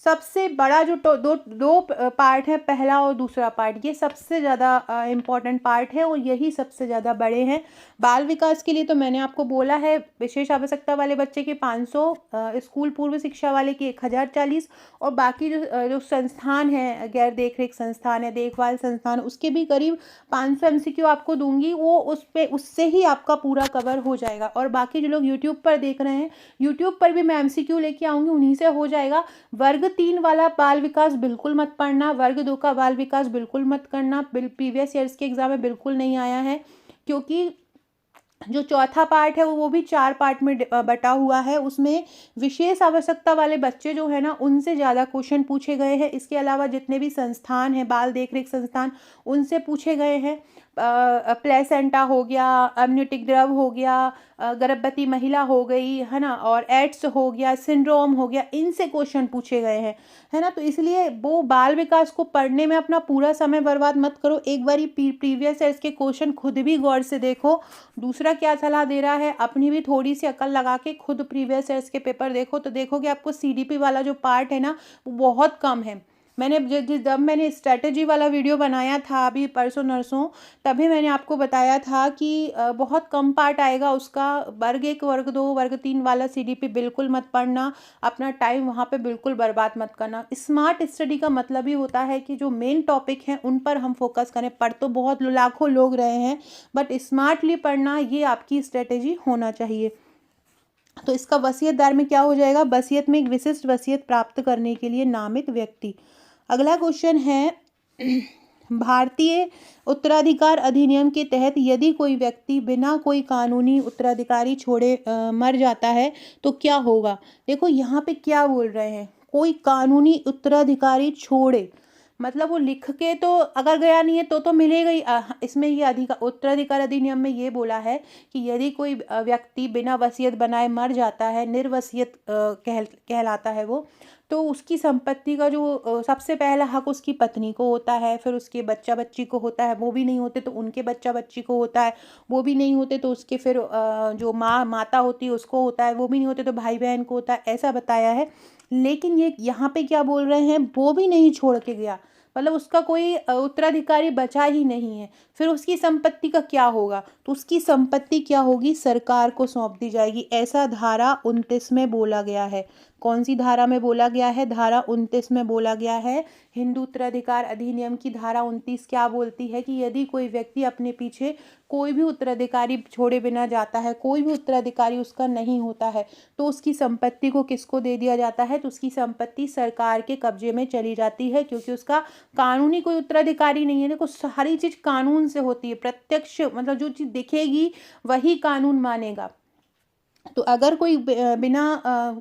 सबसे बड़ा जो दो पार्ट है, पहला और दूसरा पार्ट, ये सबसे ज़्यादा इम्पॉर्टेंट पार्ट है और यही सबसे ज़्यादा बड़े हैं। बाल विकास के लिए तो मैंने आपको बोला है, विशेष आवश्यकता वाले बच्चे के 500, स्कूल पूर्व शिक्षा वाले के 1040, और बाकी जो संस्थान है, गैर देखरेख संस्थान है, देखभाल संस्थान, उसके भी करीब 500 MCQ आपको दूंगी। वो उससे ही आपका पूरा कवर हो जाएगा। और बाकी जो लोग यूट्यूब पर देख रहे हैं, यूट्यूब पर भी मैं MCQ लेके आऊँगी, उन्हीं से हो जाएगा। वर्ग 3 वाला बाल विकास बिल्कुल मत पढ़ना, वर्ग 2 का बाल विकास बिल्कुल मत करना, प्रीवियस ईयर्स के एग्जाम में बिल्कुल नहीं आया है, क्योंकि जो चौथा पार्ट है वो भी 4 पार्ट में बटा हुआ है। उसमें विशेष आवश्यकता वाले बच्चे जो है ना, उनसे ज़्यादा क्वेश्चन पूछे गए हैं। इसके अलावा जितने भी संस्थान हैं, बाल देखरेख संस्थान, उनसे पूछे गए हैं। प्लेसेंटा हो गया, अम्नियोटिक द्रव हो गया, गर्भवती महिला हो गई है ना, और एड्स हो गया, सिंड्रोम हो गया, इनसे क्वेश्चन पूछे गए हैं, है ना। तो इसलिए वो बाल विकास को पढ़ने में अपना पूरा समय बर्बाद मत करो। एक बारी प्रीवियस ईयर्स के क्वेश्चन खुद भी गौर से देखो। दूसरा क्या सलाह दे रहा है, अपनी भी थोड़ी सी अकल लगा के खुद प्रीवियस ईयर्स के पेपर देखो, तो देखोगे आपको CDP वाला जो पार्ट है ना, वो बहुत कम है। जब मैंने स्ट्रैटेजी वाला वीडियो बनाया था अभी परसों नरसों, तभी मैंने आपको बताया था कि बहुत कम पार्ट आएगा उसका। वर्ग 1, वर्ग 2, वर्ग 3 वाला सीडी पे बिल्कुल मत पढ़ना, अपना टाइम वहाँ पे बिल्कुल बर्बाद मत करना। स्मार्ट स्टडी का मतलब ही होता है कि जो मेन टॉपिक हैं उन पर हम फोकस करें। पढ़ तो बहुत लाखों लोग रहे हैं, बट स्मार्टली पढ़ना ये आपकी स्ट्रेटेजी होना चाहिए। तो इसका वसीयतदार में क्या हो जाएगा? वसीयत में एक विशिष्ट वसीयत प्राप्त करने के लिए नामित व्यक्ति। अगला क्वेश्चन है भारतीय उत्तराधिकार अधिनियम के तहत यदि कोई व्यक्ति बिना कोई कानूनी उत्तराधिकारी छोड़े मर जाता है तो क्या होगा? देखो यहाँ पे क्या बोल रहे हैं, कोई कानूनी उत्तराधिकारी छोड़े, मतलब वो लिख के तो अगर गया नहीं है तो मिलेगा ही। इसमें ये उत्तराधिकार अधिनियम में ये बोला है कि यदि कोई व्यक्ति बिना वसीयत बनाए मर जाता है, निर्वसीयत कहलाता है वो, तो उसकी संपत्ति का जो सबसे पहला हक उसकी पत्नी को होता है, फिर उसके बच्चा बच्ची को होता है, वो भी नहीं होते तो उनके बच्चा बच्ची को होता है, वो भी नहीं होते तो उसके फिर जो माता होती है उसको होता है, वो भी नहीं होते तो भाई बहन को होता है, ऐसा बताया है। लेकिन ये यहाँ पे क्या बोल रहे हैं, वो भी नहीं छोड़ के गया, मतलब उसका कोई उत्तराधिकारी बचा ही नहीं है, फिर उसकी संपत्ति का क्या होगा? तो उसकी संपत्ति क्या होगी? सरकार को सौंप दी जाएगी, ऐसा धारा 29 में बोला गया है। कौन सी धारा में बोला गया है? धारा 29 में बोला गया है। हिंदू उत्तराधिकार अधिनियम की धारा 29 क्या बोलती है कि यदि कोई व्यक्ति अपने पीछे कोई भी उत्तराधिकारी छोड़े बिना जाता है, कोई भी उत्तराधिकारी उसका नहीं होता है, तो उसकी संपत्ति को किसको दे दिया जाता है? तो उसकी संपत्ति सरकार के कब्जे में चली जाती है, क्योंकि उसका कानूनी कोई उत्तराधिकारी नहीं है। देखो सारी चीज़ कानून से होती है, प्रत्यक्ष मतलब जो चीज़ दिखेगी वही कानून मानेगा। तो अगर कोई बिना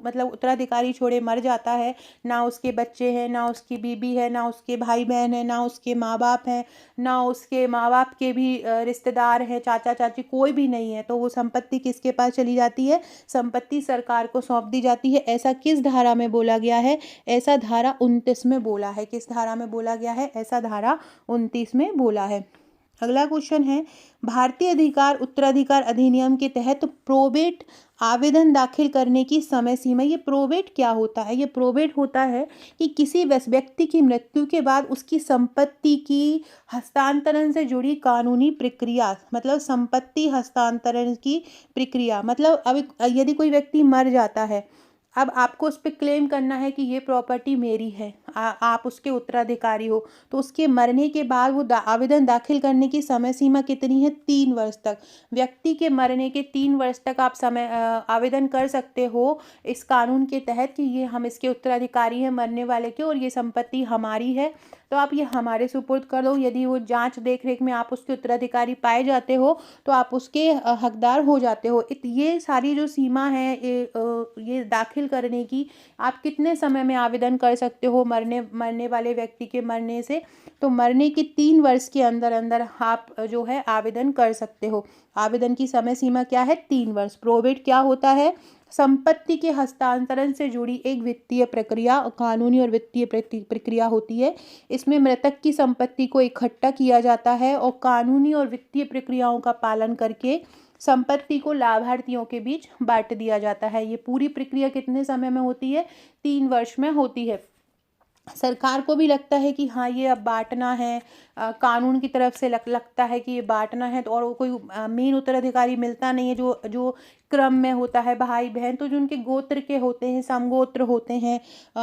मतलब उत्तराधिकारी छोड़े मर जाता है, ना उसके बच्चे हैं, ना उसकी बीबी है, ना उसके भाई बहन है, ना उसके माँ बाप हैं, ना उसके माँ बाप के भी रिश्तेदार हैं, चाचा चाची कोई भी नहीं है, तो वो संपत्ति किसके पास चली जाती है? संपत्ति सरकार को सौंप दी जाती है। ऐसा किस धारा में बोला गया है? ऐसा धारा 29 में बोला है। किस धारा में बोला गया है? ऐसा धारा 29 में बोला है। अगला क्वेश्चन है भारतीय उत्तराधिकार अधिनियम के तहत प्रोबेट आवेदन दाखिल करने की समय सीमा। ये प्रोबेट क्या होता है? ये प्रोबेट होता है कि किसी व्यक्ति की मृत्यु के बाद उसकी संपत्ति की हस्तांतरण से जुड़ी कानूनी प्रक्रिया, मतलब संपत्ति हस्तांतरण की प्रक्रिया। मतलब अब यदि कोई व्यक्ति मर जाता है, अब आपको उस पर क्लेम करना है कि ये प्रॉपर्टी मेरी है, आप उसके उत्तराधिकारी हो, तो उसके मरने के बाद वो आवेदन दाखिल करने की समय सीमा कितनी है? 3 वर्ष तक। व्यक्ति के मरने के 3 वर्ष तक आप आवेदन कर सकते हो इस कानून के तहत कि ये हम इसके उत्तराधिकारी हैं मरने वाले के, और ये संपत्ति हमारी है, तो आप ये हमारे सुपुर्द कर दो। यदि वो जांच देख रेख में आप उसके उत्तराधिकारी पाए जाते हो तो आप उसके हकदार हो जाते हो। ये सारी जो सीमा है ये दाखिल करने की, आप कितने समय में आवेदन कर सकते हो मरने वाले व्यक्ति के मरने से? तो मरने के 3 वर्ष के अंदर अंदर आप जो है आवेदन कर सकते हो। आवेदन की समय सीमा क्या है? 3 वर्ष। प्रोबेट क्या होता है? संपत्ति के हस्तांतरण से जुड़ी एक वित्तीय प्रक्रिया, कानूनी और वित्तीय प्रक्रिया होती है। इसमें मृतक की संपत्ति को इकट्ठा किया जाता है और कानूनी और वित्तीय प्रक्रियाओं का पालन करके संपत्ति को लाभार्थियों के बीच बांट दिया जाता है। ये पूरी प्रक्रिया कितने समय में होती है? 3 वर्ष में होती है। सरकार को भी लगता है कि हाँ ये अब बांटना है, कानून की तरफ से लगता है कि ये बांटना है, तो और कोई मेन उत्तराधिकारी मिलता नहीं है जो जो क्रम में होता है भाई बहन, तो जो उनके गोत्र के होते हैं, समगोत्र होते हैं,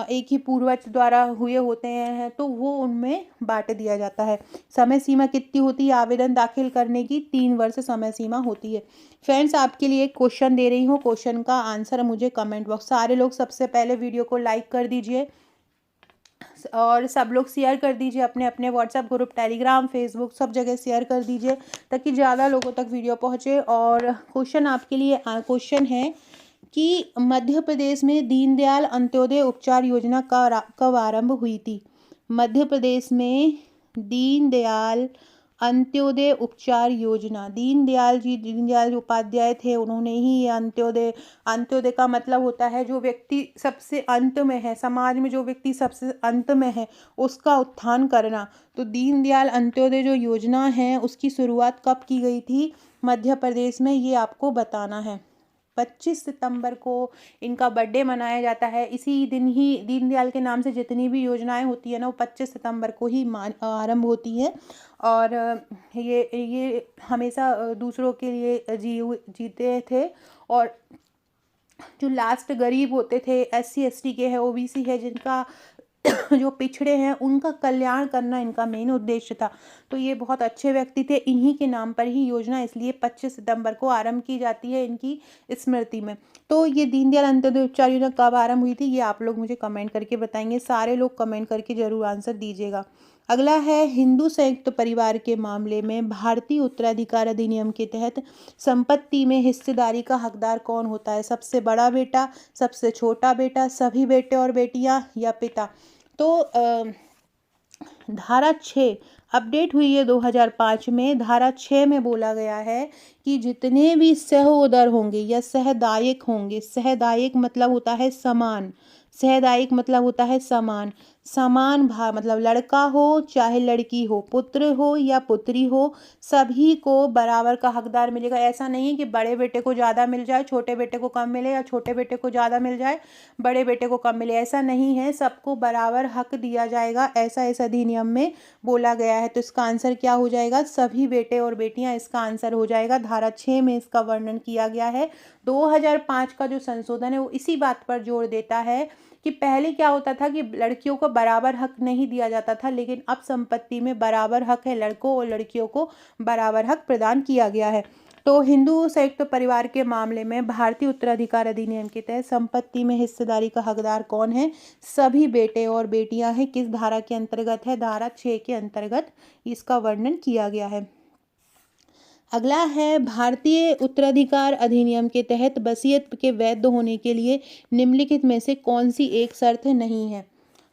एक ही पूर्वज द्वारा हुए होते हैं, तो वो उनमें बांट दिया जाता है। समय सीमा कितनी होती है आवेदन दाखिल करने की? 3 वर्ष समय सीमा होती है। फ्रेंड्स आपके लिए एक क्वेश्चन दे रही हूँ, क्वेश्चन का आंसर मुझे कमेंट बॉक्स, सारे लोग सबसे पहले वीडियो को लाइक कर दीजिए और सब लोग शेयर कर दीजिए, अपने अपने व्हाट्सएप ग्रुप, टेलीग्राम, फेसबुक सब जगह शेयर कर दीजिए ताकि ज़्यादा लोगों तक वीडियो पहुँचे। और क्वेश्चन आपके लिए क्वेश्चन है कि मध्य प्रदेश में दीनदयाल अंत्योदय उपचार योजना कब आरंभ हुई थी? मध्य प्रदेश में दीनदयाल अंत्योदय उपचार योजना, दीनदयाल उपाध्याय थे, उन्होंने ही ये अंत्योदय का मतलब होता है जो व्यक्ति सबसे अंत में है, समाज में जो व्यक्ति सबसे अंत में है उसका उत्थान करना। तो दीनदयाल अंत्योदय जो योजना है उसकी शुरुआत कब की गई थी? मध्य प्रदेश में, ये आपको बताना है। 25 सितंबर को इनका बर्थडे मनाया जाता है। इसी दिन ही दीनदयाल के नाम से जितनी भी योजनाएं होती है ना, वो 25 सितंबर को ही आरंभ होती हैं। और ये हमेशा दूसरों के लिए जीते थे। और जो लास्ट गरीब होते थे, SC ST के हैं, OBC है, जिनका जो पिछड़े हैं, उनका कल्याण करना इनका मेन उद्देश्य था। तो ये बहुत अच्छे व्यक्ति थे। इन्हीं के नाम पर ही योजना इसलिए 25 सितंबर को आरंभ की जाती है इनकी स्मृति में। तो ये दीनदयाल अंत्योदय उच्च योजना कब आरंभ हुई थी, ये आप लोग मुझे कमेंट करके बताएंगे। सारे लोग कमेंट करके जरूर आंसर दीजिएगा। अगला है, हिंदू संयुक्त परिवार के मामले में भारतीय उत्तराधिकार अधिनियम के तहत संपत्ति में हिस्सेदारी का हकदार कौन होता है? सबसे बड़ा बेटा, सबसे छोटा बेटा, सभी बेटे और बेटियां, या पिता? तो धारा 6 अपडेट हुई है 2005 में। धारा 6 में बोला गया है कि जितने भी सहोदर होंगे या सहदायक होंगे, सहदायक मतलब होता है समान, सहदायक मतलब होता है समान, समान भाग मतलब लड़का हो चाहे लड़की हो, पुत्र हो या पुत्री हो, सभी को बराबर का हकदार मिलेगा। ऐसा नहीं है कि बड़े बेटे को ज़्यादा मिल जाए, छोटे बेटे को कम मिले, या छोटे बेटे को ज़्यादा मिल जाए, बड़े बेटे को कम मिले। ऐसा नहीं है, सबको बराबर हक दिया जाएगा, ऐसा इस अधिनियम में बोला गया है। तो इसका आंसर क्या हो जाएगा? सभी बेटे और बेटियां इसका आंसर हो जाएगा। धारा 6 में इसका वर्णन किया गया है। 2005 का जो संशोधन है वो इसी बात पर जोर देता है कि पहले क्या होता था कि लड़कियों को बराबर हक नहीं दिया जाता था, लेकिन अब संपत्ति में बराबर हक है, लड़कों और लड़कियों को बराबर हक प्रदान किया गया है। तो हिंदू संयुक्त परिवार के मामले में भारतीय उत्तराधिकार अधिनियम के तहत संपत्ति में हिस्सेदारी का हकदार कौन है? सभी बेटे और बेटियां हैं। किस धारा के अंतर्गत है? धारा 6 के अंतर्गत इसका वर्णन किया गया है। अगला है, भारतीय उत्तराधिकार अधिनियम के तहत वसीयत के वैध होने के लिए निम्नलिखित में से कौन सी एक शर्त नहीं है?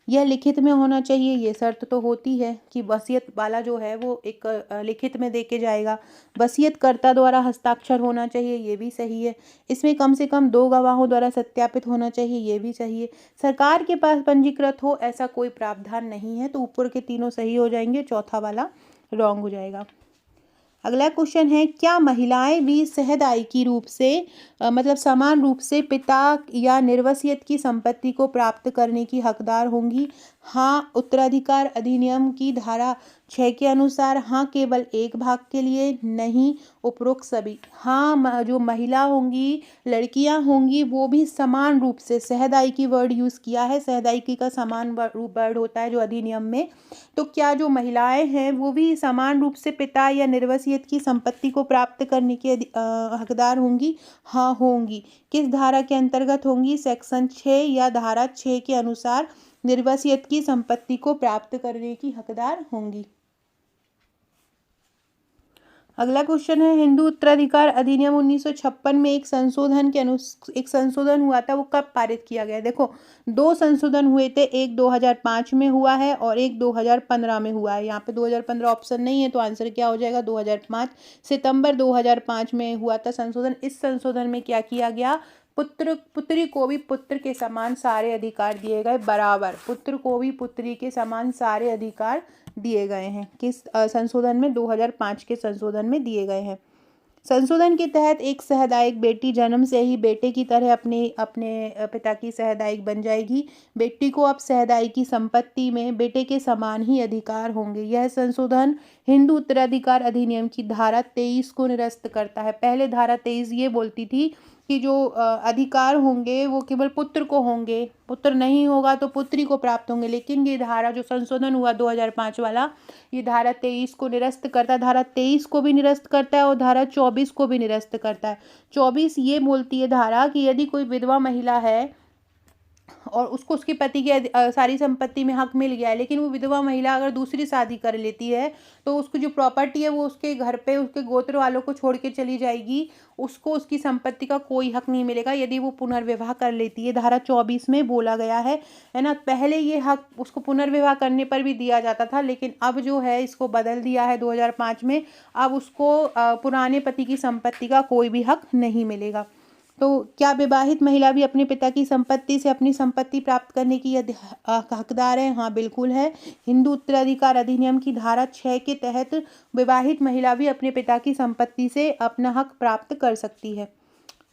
यह लिखित में होना चाहिए, ये शर्त तो होती है कि वसीयत वाला जो है वो एक लिखित में दे के जाएगा। वसीयतकर्ता द्वारा हस्ताक्षर होना चाहिए, ये भी सही है। इसमें कम से कम 2 गवाहों द्वारा सत्यापित होना चाहिए, ये भी चाहिए। सरकार के पास पंजीकृत हो, ऐसा कोई प्रावधान नहीं है। तो ऊपर के तीनों सही हो जाएंगे, चौथा वाला रॉन्ग हो जाएगा। अगला क्वेश्चन है, क्या महिलाएं भी सहदायिकी रूप से मतलब समान रूप से पिता या निर्वसियत की संपत्ति को प्राप्त करने की हकदार होंगी? हाँ, उत्तराधिकार अधिनियम की धारा 6 के अनुसार हाँ, केवल एक भाग के लिए, नहीं उपरोक्त सभी। हाँ, जो महिला होंगी, लड़कियां होंगी, वो भी समान रूप से, सहदायिकी वर्ड यूज़ किया है, सहदायिकी का समान वर्ड होता है जो अधिनियम में। तो क्या जो महिलाएं हैं वो भी समान रूप से पिता या निर्वसियत की संपत्ति को प्राप्त करने की हकदार होंगी? हाँ, होंगी। किस धारा के अंतर्गत होंगी? सेक्शन 6 या धारा 6 के अनुसार निर्वसियत की संपत्ति को प्राप्त करने की हकदार होंगी। अगला क्वेश्चन है, हिंदू उत्तराधिकार अधिनियम 1956 में एक संशोधन हुआ था, वो कब पारित किया गया? देखो, 2 संशोधन हुए थे, एक 2005 में हुआ है और एक 2015 में हुआ है। यहाँ पे 2015 ऑप्शन नहीं है, तो आंसर क्या हो जाएगा? 2005। सितंबर 2005 में हुआ था संशोधन। इस संशोधन में क्या किया गया? पुत्री को भी पुत्र के समान सारे अधिकार दिए गए, बराबर। पुत्र को भी पुत्री के समान सारे अधिकार दिए गए हैं। किस संशोधन में? 2005 के संशोधन में दिए गए हैं। संशोधन के तहत एक सहदायक बेटी जन्म से ही बेटे की तरह अपने पिता की सहदायक बन जाएगी। बेटी को अब सहदायकी संपत्ति में बेटे के समान ही अधिकार होंगे। यह संशोधन हिंदू उत्तराधिकार अधिनियम की धारा 23 को निरस्त करता है। पहले धारा 23 ये बोलती थी कि जो अधिकार होंगे वो केवल पुत्र को होंगे, पुत्र नहीं होगा तो पुत्री को प्राप्त होंगे। लेकिन ये धारा जो संशोधन हुआ 2005 वाला, ये धारा 23 को निरस्त करता है। धारा 23 को भी निरस्त करता है और धारा 24 को भी निरस्त करता है। 24 ये बोलती है धारा कि यदि कोई विधवा महिला है और उसको उसके पति की सारी संपत्ति में हक मिल गया है, लेकिन वो विधवा महिला अगर दूसरी शादी कर लेती है तो उसको जो प्रॉपर्टी है वो उसके घर पे उसके गोत्र वालों को छोड़ के चली जाएगी, उसको उसकी संपत्ति का कोई हक नहीं मिलेगा यदि वो पुनर्विवाह कर लेती है। धारा 24 में बोला गया है ना। पहले ये हक उसको पुनर्विवाह करने पर भी दिया जाता था, लेकिन अब जो है इसको बदल दिया है 2005 में। अब उसको पुराने पति की संपत्ति का कोई भी हक नहीं मिलेगा। तो क्या विवाहित महिला भी अपने पिता की संपत्ति से अपनी संपत्ति प्राप्त करने की हकदार है? हाँ, बिल्कुल है। हिंदू उत्तराधिकार अधिनियम की धारा 6 के तहत विवाहित महिला भी अपने पिता की संपत्ति से अपना हक प्राप्त कर सकती है।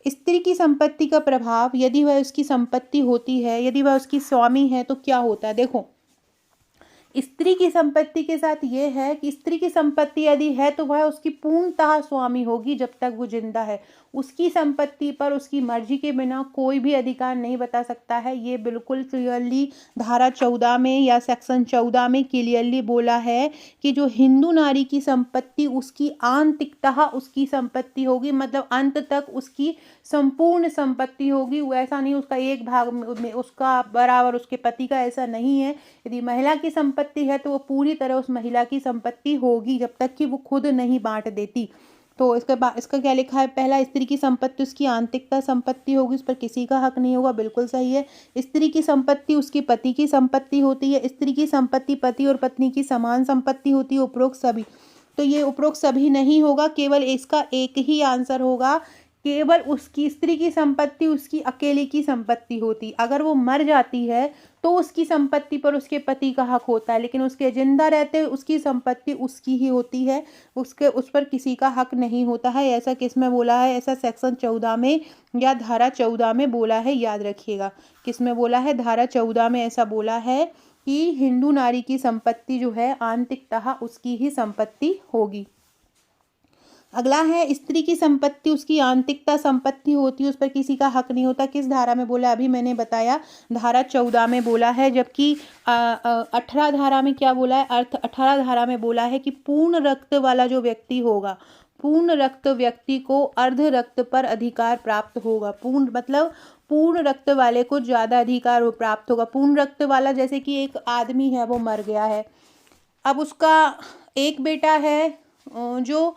स्त्री की संपत्ति का प्रभाव, यदि वह उसकी संपत्ति होती है, यदि वह उसकी स्वामी है तो क्या होता है। देखो, स्त्री की संपत्ति के साथ ये है कि स्त्री की संपत्ति यदि है तो वह उसकी पूर्णतः स्वामी होगी जब तक वो जिंदा है। उसकी संपत्ति पर उसकी मर्जी के बिना कोई भी अधिकार नहीं बता सकता है। ये बिल्कुल क्लियरली धारा 14 में या सेक्शन 14 में क्लियरली बोला है कि जो हिंदू नारी की संपत्ति उसकी आंतरिकतः उसकी संपत्ति होगी, मतलब अंत तक उसकी संपूर्ण संपत्ति होगी। वो ऐसा नहीं उसका एक भाग में उसका बराबर उसके पति का, ऐसा नहीं है। यदि महिला की संपत्ति है तो वो पूरी तरह उस महिला की संपत्ति होगी जब तक कि वो खुद नहीं बांट देती। तो इसके बाद इसका क्या लिखा है, पहला, स्त्री की संपत्ति उसकी आंतरिकता संपत्ति होगी, उस पर किसी का हक नहीं होगा, बिल्कुल सही है। स्त्री की संपत्ति उसकी पति की संपत्ति होती है। स्त्री की संपत्ति पति और पत्नी की समान संपत्ति होती है। उपरोक्त सभी, तो ये उपरोक्त सभी नहीं होगा, केवल इसका एक ही आंसर होगा। केवल उसकी स्त्री की संपत्ति उसकी अकेले की संपत्ति होती, अगर वो मर जाती है तो उसकी संपत्ति पर उसके पति का हक होता है, लेकिन उसके जिंदा रहते उसकी संपत्ति उसकी ही होती है, उस पर किसी का हक नहीं होता है। ऐसा किस में बोला है, ऐसा सेक्शन 14 में या धारा 14 में बोला है, याद रखिएगा। किस में बोला है, धारा 14 में ऐसा बोला है कि हिंदू नारी की संपत्ति जो है आंतरिकतः उसकी ही संपत्ति होगी। अगला है, स्त्री की संपत्ति उसकी आंतरिकता संपत्ति होती है, उस पर किसी का हक नहीं होता। किस धारा में बोला, अभी मैंने बताया, धारा 14 में बोला है। जबकि 18 धारा में क्या बोला है, 18 धारा में बोला है कि पूर्ण रक्त वाला जो व्यक्ति होगा, पूर्ण रक्त व्यक्ति को अर्ध रक्त पर अधिकार प्राप्त होगा। पूर्ण मतलब पूर्ण रक्त वाले को ज़्यादा अधिकार प्राप्त होगा। पूर्ण रक्त वाला, जैसे कि एक आदमी है वो मर गया है, अब उसका एक बेटा है जो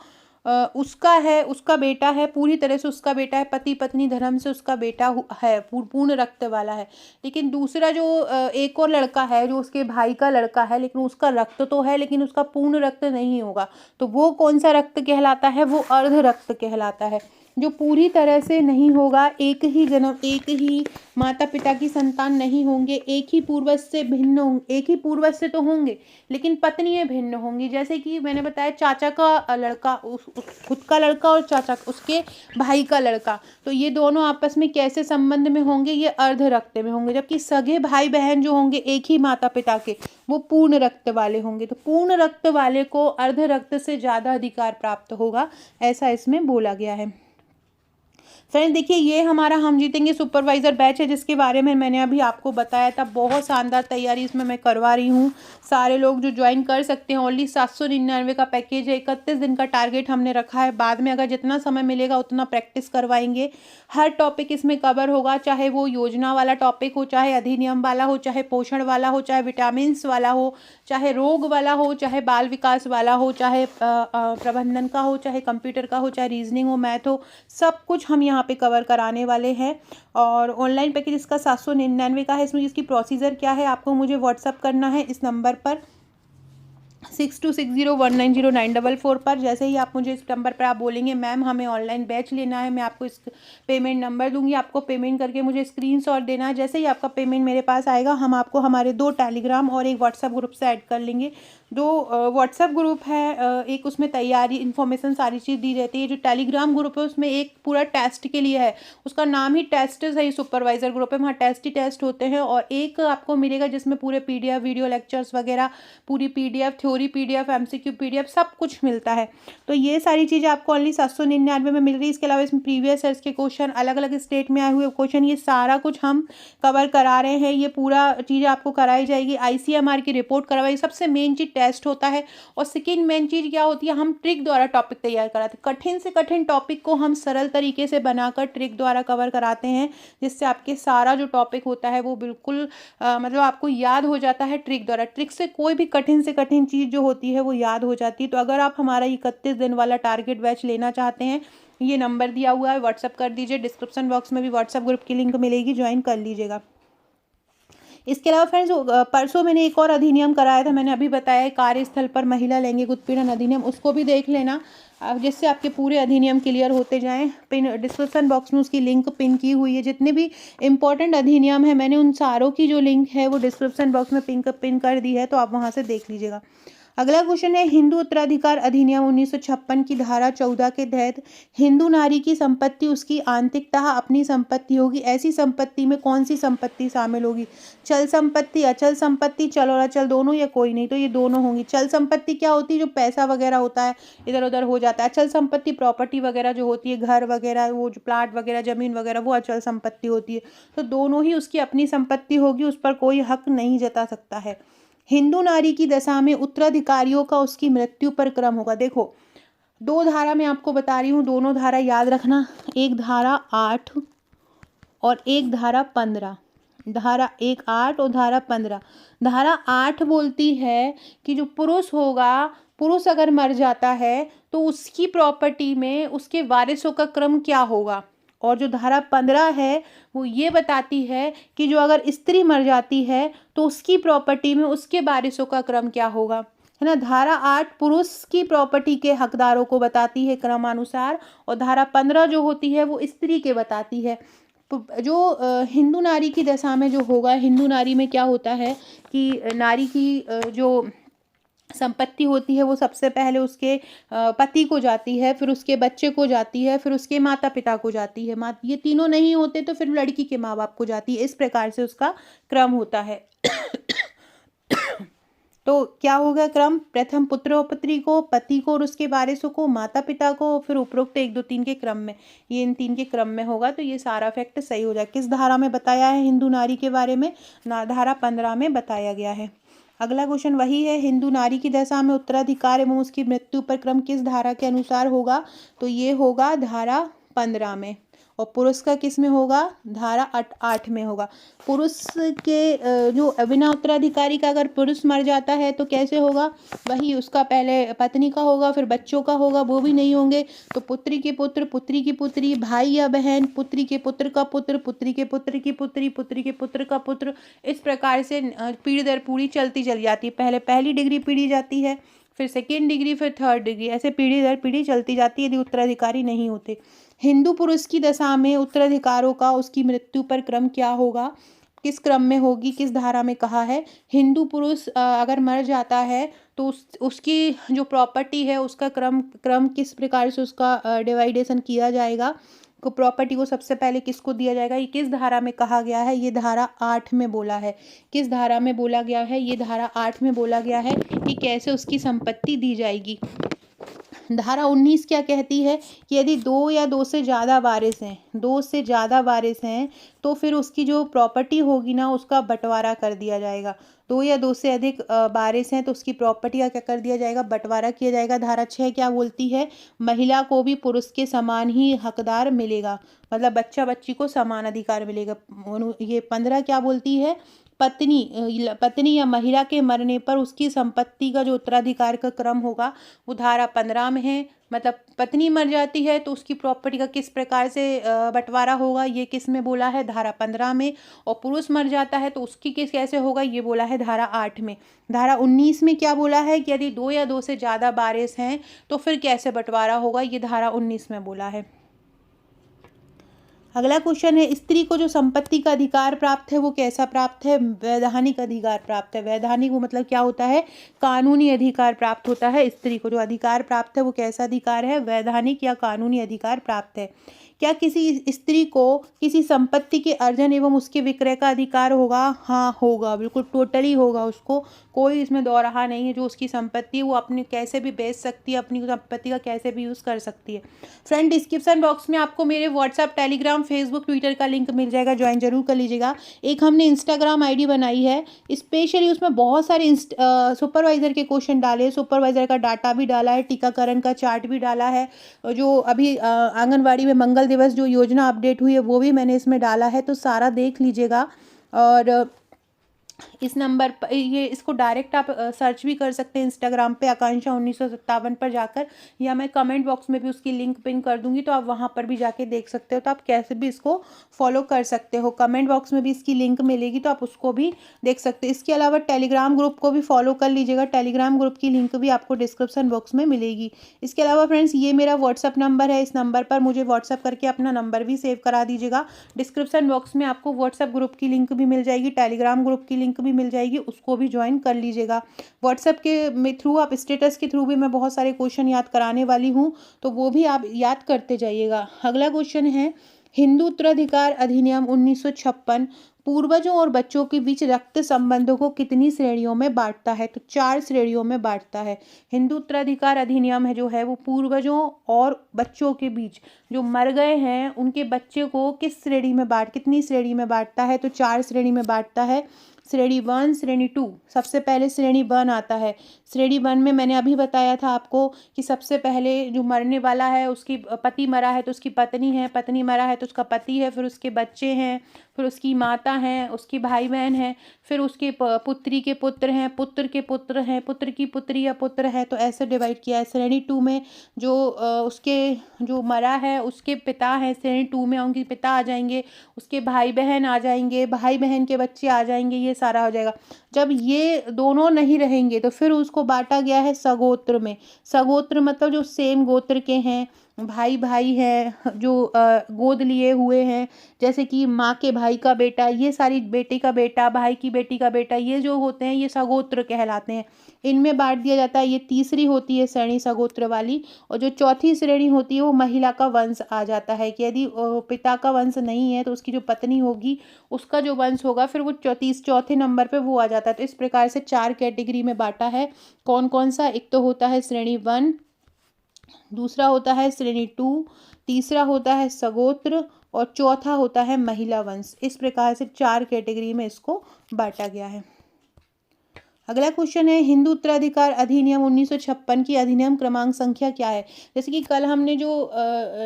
उसका है, उसका बेटा है, पूरी तरह से उसका बेटा है, पति पत्नी धर्म से उसका बेटा है, पूर्ण रक्त वाला है। लेकिन दूसरा जो एक और लड़का है जो उसके भाई का लड़का है, लेकिन उसका रक्त तो है लेकिन उसका पूर्ण रक्त नहीं होगा, तो वो कौन सा रक्त कहलाता है, वो अर्ध रक्त कहलाता है। जो पूरी तरह से नहीं होगा, एक ही जन्म, एक ही माता पिता की संतान नहीं होंगे, एक ही पूर्वज से भिन्न होंगे, एक ही पूर्वज से तो होंगे लेकिन पत्नियां भिन्न होंगी। जैसे कि मैंने बताया, चाचा का लड़का, खुद का लड़का और चाचा उसके भाई का लड़का, तो ये दोनों आपस में कैसे संबंध में होंगे, ये अर्ध रक्त में होंगे। जबकि सगे भाई बहन जो होंगे एक ही माता पिता के, वो पूर्ण रक्त वाले होंगे। तो पूर्ण रक्त वाले को अर्ध रक्त से ज़्यादा अधिकार प्राप्त होगा, ऐसा इसमें बोला गया है। फ्रेंड्स देखिए, ये हमारा हम जीतेंगे सुपरवाइज़र बैच है, जिसके बारे में मैंने अभी आपको बताया था। बहुत शानदार तैयारी इसमें मैं करवा रही हूँ। सारे लोग जो ज्वाइन कर सकते हैं। ओनली 799 का पैकेज है। 31 दिन का टारगेट हमने रखा है। बाद में अगर जितना समय मिलेगा उतना प्रैक्टिस करवाएंगे। हर टॉपिक इसमें कवर होगा, चाहे वो योजना वाला टॉपिक हो, चाहे अधिनियम वाला हो, चाहे पोषण वाला हो, चाहे विटामिन्स वाला हो, चाहे रोग वाला हो, चाहे बाल विकास वाला हो, चाहे प्रबंधन का हो, चाहे कंप्यूटर का हो, चाहे रीजनिंग हो, मैथ हो, सब कुछ हम यहाँ पे कवर कराने वाले हैं। और ऑनलाइन पैकेज इसका 799 का है। इसमें इसकी प्रोसीजर क्या है, आपको मुझे व्हाट्सअप करना है इस नंबर पर 6260190944 पर। जैसे ही आप मुझे इस नंबर पर आप बोलेंगे मैम हमें ऑनलाइन बैच लेना है, मैं आपको इस पेमेंट नंबर दूंगी, आपको पेमेंट करके मुझे स्क्रीनशॉट देना है। जैसे ही आपका पेमेंट मेरे पास आएगा, हम आपको हमारे 2 टेलीग्राम और एक व्हाट्सएप ग्रुप से ऐड कर लेंगे। 2 व्हाट्सएप ग्रुप है, एक उसमें तैयारी इन्फॉर्मेशन सारी चीज़ दी रहती है। जो टेलीग्राम ग्रुप है उसमें एक पूरा टेस्ट के लिए है, उसका नाम ही टेस्ट सही सुपरवाइज़र ग्रुप है, वहाँ टेस्ट ही टेस्ट होते हैं। और एक आपको मिलेगा जिसमें पूरे PDF वीडियो लेक्चर्स वगैरह, पूरी PDF theory PDF MCQ PDF सब कुछ मिलता है। तो ये सारी चीज़ें आपको ओनली 799 में मिल रही है। इसके अलावा इसमें प्रीवियस ईयर्स के क्वेश्चन, अलग अलग स्टेट में आए हुए क्वेश्चन, ये सारा कुछ हम कवर करा रहे हैं। ये पूरा चीज़ आपको कराई जाएगी। ICMR की रिपोर्ट करवाई, सबसे मेन चीज़ टेस्ट होता है। और सेकेंड मेन चीज़ क्या होती है, हम ट्रिक द्वारा टॉपिक तैयार कराते हैं। कठिन से कठिन टॉपिक को हम सरल तरीके से बनाकर ट्रिक द्वारा कवर कराते हैं, जिससे आपके सारा जो टॉपिक होता है वो बिल्कुल मतलब आपको याद हो जाता है ट्रिक द्वारा। ट्रिक से कोई भी कठिन से कठिन चीज़ जो होती है वो याद हो जाती है। तो अगर आप हमारा 31 दिन वाला टारगेट बैच लेना चाहते हैं, ये नंबर दिया हुआ है, व्हाट्सअप कर दीजिए। डिस्क्रिप्शन बॉक्स में भी व्हाट्सअप ग्रुप की लिंक मिलेगी, ज्वाइन कर लीजिएगा। इसके अलावा फ्रेंड्स, परसों मैंने एक और अधिनियम कराया था, मैंने अभी बताया है, कार्यस्थल पर महिला लैंगिक उत्पीड़न अधिनियम, उसको भी देख लेना, जिससे आपके पूरे अधिनियम क्लियर होते जाएं। पिन डिस्क्रिप्शन बॉक्स में उसकी लिंक पिन की हुई है। जितने भी इंपॉर्टेंट अधिनियम है मैंने उन सारों की जो लिंक है वो डिस्क्रिप्शन बॉक्स में पिन कर दी है, तो आप वहाँ से देख लीजिएगा। अगला क्वेश्चन है, हिंदू उत्तराधिकार अधिनियम 1956 की धारा 14 के तहत हिंदू नारी की संपत्ति उसकी आंतरिकतः अपनी संपत्ति होगी। ऐसी संपत्ति में कौन सी संपत्ति शामिल होगी? चल संपत्ति, अचल संपत्ति, चल और अचल दोनों या कोई नहीं? तो ये दोनों होंगी। चल संपत्ति क्या होती है? जो पैसा वगैरह होता है इधर उधर हो जाता है। अचल संपत्ति प्रॉपर्टी वगैरह जो होती है, घर वगैरह, वो जो प्लाट वगैरह, जमीन वगैरह, वो अचल संपत्ति होती है। तो दोनों ही उसकी अपनी संपत्ति होगी, उस पर कोई हक नहीं जता सकता है। हिंदू नारी की दशा में उत्तराधिकारियों का उसकी मृत्यु पर क्रम होगा। देखो, दो धारा मैं आपको बता रही हूँ, दोनों धारा याद रखना। एक धारा 8 और एक धारा 15। धारा 1 8 और धारा 15। धारा 8 बोलती है कि जो पुरुष होगा, पुरुष अगर मर जाता है तो उसकी प्रॉपर्टी में उसके वारिसों का क्रम क्या होगा। और जो धारा 15 है वो ये बताती है कि जो अगर स्त्री मर जाती है तो उसकी प्रॉपर्टी में उसके वारिसों का क्रम क्या होगा, है ना। धारा 8 पुरुष की प्रॉपर्टी के हकदारों को बताती है क्रमानुसार, और धारा 15 जो होती है वो स्त्री के बताती है। जो हिंदू नारी की दशा में जो होगा, हिंदू नारी में क्या होता है कि नारी की जो संपत्ति होती है वो सबसे पहले उसके पति को जाती है, फिर उसके बच्चे को जाती है, फिर उसके माता पिता को जाती है। ये तीनों नहीं होते तो फिर लड़की के माँ बाप को जाती है। इस प्रकार से उसका क्रम होता है। तो क्या होगा क्रम? प्रथम पुत्र और पुत्री को, पति को और उसके वारिसों को, माता पिता को, फिर उपरोक्त 1 2 3 के क्रम में, ये इन 3 के क्रम में होगा। तो ये सारा फैक्ट सही हो जाए। किस धारा में बताया है हिंदू नारी के बारे में? धारा 15 में बताया गया है। अगला क्वेश्चन वही है, हिंदू नारी की दशा में उत्तराधिकार एवं उसकी मृत्यु पर क्रम किस धारा के अनुसार होगा? तो ये होगा धारा 15 में। और पुरुष का किस में होगा? धारा 8 में होगा। पुरुष के जो बिना उत्तराधिकारी का अगर पुरुष मर जाता है तो कैसे होगा? वही उसका पहले पत्नी का होगा, फिर बच्चों का होगा, वो भी नहीं होंगे तो पुत्री के पुत्र, पुत्री की पुत्री, भाई या बहन, पुत्री के पुत्र का पुत्र, पुत्री के पुत्र की पुत्री, पुत्री के पुत्र का पुत्र। इस प्रकार से पीढ़ी दर पीढ़ी चलती चली जाती है। पहले पहली डिग्री पीढ़ी जाती है, फिर सेकेंड डिग्री, फिर थर्ड डिग्री, ऐसे पीढ़ी दर पीढ़ी चलती जाती है यदि उत्तराधिकारी नहीं होते। हिंदू पुरुष की दशा में उत्तराधिकारों का उसकी मृत्यु पर क्रम क्या होगा? किस क्रम में होगी? किस धारा में कहा है? हिंदू पुरुष अगर मर जाता है तो उसकी जो प्रॉपर्टी है उसका क्रम किस प्रकार से उसका डिवाइडेशन किया जाएगा? को प्रॉपर्टी को सबसे पहले किसको दिया जाएगा? ये किस धारा में कहा गया है? ये धारा 8 में बोला है। किस धारा में बोला गया है? ये धारा 8 में बोला गया है कि कैसे उसकी संपत्ति दी जाएगी। धारा 19 क्या कहती है कि यदि 2 या 2 से ज़्यादा वारिस हैं, 2 से ज़्यादा वारिस हैं तो फिर उसकी जो प्रॉपर्टी होगी ना उसका बंटवारा कर दिया जाएगा। 2 या 2 से अधिक वारिस हैं तो उसकी प्रॉपर्टी का क्या कर दिया जाएगा? बंटवारा किया जाएगा। धारा 6 क्या बोलती है? महिला को भी पुरुष के समान ही हकदार मिलेगा, मतलब बच्चा बच्ची को समान अधिकार मिलेगा। ये 15 क्या बोलती है? पत्नी या महिला के मरने पर उसकी संपत्ति का जो उत्तराधिकार का क्रम होगा वो धारा 15 में है। मतलब पत्नी मर जाती है तो उसकी प्रॉपर्टी का किस प्रकार से बंटवारा होगा, ये किस में बोला है? धारा 15 में। और पुरुष मर जाता है तो उसकी किस कैसे होगा, ये बोला है धारा 8 में। धारा 19 में क्या बोला है कि यदि 2 या 2 से ज़्यादा वारिस हैं तो फिर कैसे बंटवारा होगा, ये धारा 19 में बोला है। अगला क्वेश्चन है, स्त्री को जो संपत्ति का अधिकार प्राप्त है वो कैसा प्राप्त है? वैधानिक अधिकार प्राप्त है। वैधानिक वो मतलब क्या होता है? कानूनी अधिकार प्राप्त होता है। स्त्री को जो अधिकार प्राप्त है वो कैसा अधिकार है? वैधानिक या कानूनी अधिकार प्राप्त है। क्या किसी स्त्री को किसी संपत्ति के अर्जन एवं उसके विक्रय का अधिकार होगा? हाँ होगा, बिल्कुल टोटली होगा उसको, कोई इसमें दो रहा नहीं है। जो उसकी संपत्ति है वो अपनी कैसे भी बेच सकती है, अपनी संपत्ति का कैसे भी यूज़ कर सकती है। फ्रेंड, डिस्क्रिप्शन बॉक्स में आपको मेरे व्हाट्सअप, टेलीग्राम, फेसबुक, ट्विटर का लिंक मिल जाएगा, ज्वाइन जरूर कर लीजिएगा। एक हमने इंस्टाग्राम आईडी बनाई है स्पेशली, उसमें बहुत सारे सुपरवाइज़र के क्वेश्चन डाले हैं, सुपरवाइज़र का डाटा भी डाला है, टीकाकरण का चार्ट भी डाला है, जो अभी आंगनवाड़ी में मंगल दिवस जो योजना अपडेट हुई है वो भी मैंने इसमें डाला है, तो सारा देख लीजिएगा। और इस नंबर पर ये इसको डायरेक्ट आप सर्च भी कर सकते हैं इंस्टाग्राम पे आकांक्षा 1957 पर जाकर, या मैं कमेंट बॉक्स में भी उसकी लिंक पिन कर दूंगी तो आप वहाँ पर भी जाके देख सकते हो। तो आप कैसे भी इसको फॉलो कर सकते हो, कमेंट बॉक्स में भी इसकी लिंक मिलेगी तो आप उसको भी देख सकते हो। इसके अलावा टेलीग्राम ग्रुप को भी फॉलो कर लीजिएगा, टेलीग्राम ग्रुप की लिंक भी आपको डिस्क्रिप्शन बॉक्स में मिलेगी। इसके अलावा फ्रेंड्स, ये मेरा व्हाट्सअप नंबर है, इस नंबर पर मुझे व्हाट्सअप करके अपना नंबर भी सेव करा दीजिएगा। डिस्क्रिप्शन बॉक्स में आपको व्हाट्सअप ग्रुप की लिंक भी मिल जाएगी, टेलीग्राम ग्रुप की लिंक लिंक भी मिल जाएगी, उसको भी ज्वाइन कर लीजिएगा। व्हाट्सएप के थ्रू आप स्टेटस के थ्रू भी मैं बहुत सारे क्वेश्चन याद कराने वाली हूँ, तो वो भी आप याद करते जाइएगा। अगला क्वेश्चन है, हिंदू उत्तराधिकार अधिनियम 1956 पूर्वजों और बच्चों के बीच रक्त संबंधों को कितनी श्रेणियों में बांटता है? तो 4 श्रेणियों में बांटता है। हिंदू उत्तराधिकार अधिनियम है जो है वो पूर्वजों और बच्चों के बीच, जो मर गए हैं उनके बच्चे को कितनी श्रेणी में बांटता है? तो 4 श्रेणी में बांटता है। श्रेणी 1, श्रेणी 2। सबसे पहले श्रेणी 1 आता है। श्रेणी 1 में मैंने अभी बताया था आपको कि सबसे पहले जो मरने वाला है, उसकी पति मरा है तो उसकी पत्नी है, पत्नी मरा है तो उसका पति है, फिर उसके बच्चे हैं, फिर उसकी माता हैं, उसकी भाई बहन हैं, फिर उसके पुत्री के पुत्र हैं, पुत्र के पुत्र हैं, पुत्र की पुत्री या पुत्र है, तो ऐसे डिवाइड किया है। श्रेणी 2 में जो उसके जो मरा है उसके पिता हैं, श्रेणी 2 में उनके पिता आ जाएंगे, उसके भाई बहन आ जाएंगे, भाई बहन के बच्चे आ जाएंगे, ये सारा हो जाएगा। जब ये दोनों नहीं रहेंगे तो फिर उसको बांटा गया है सगोत्र में। सगोत्र मतलब जो सेम गोत्र के हैं, भाई भाई हैं, जो गोद लिए हुए हैं, जैसे कि माँ के भाई का बेटा, ये सारी बेटे का बेटा, भाई की बेटी का बेटा, ये जो होते हैं ये सगोत्र कहलाते हैं। इनमें बांट दिया जाता है। ये तीसरी होती है श्रेणी सगोत्र वाली। और जो चौथी श्रेणी होती है वो महिला का वंश आ जाता है कि यदि पिता का वंश नहीं है तो उसकी जो पत्नी होगी उसका जो वंश होगा फिर वो चौथे नंबर पे वो आ जाता है। तो इस प्रकार से 4 कैटेगरी में बांटा है। कौन कौन सा? एक तो होता है श्रेणी 1, दूसरा होता है श्रेणी 2, तीसरा होता है सगोत्र और चौथा होता है महिला वंश। इस प्रकार से 4 कैटेगरी में इसको बांटा गया है। अगला क्वेश्चन है, हिंदू उत्तराधिकार अधिनियम 1956 की अधिनियम क्रमांक संख्या क्या है? जैसे कि कल हमने जो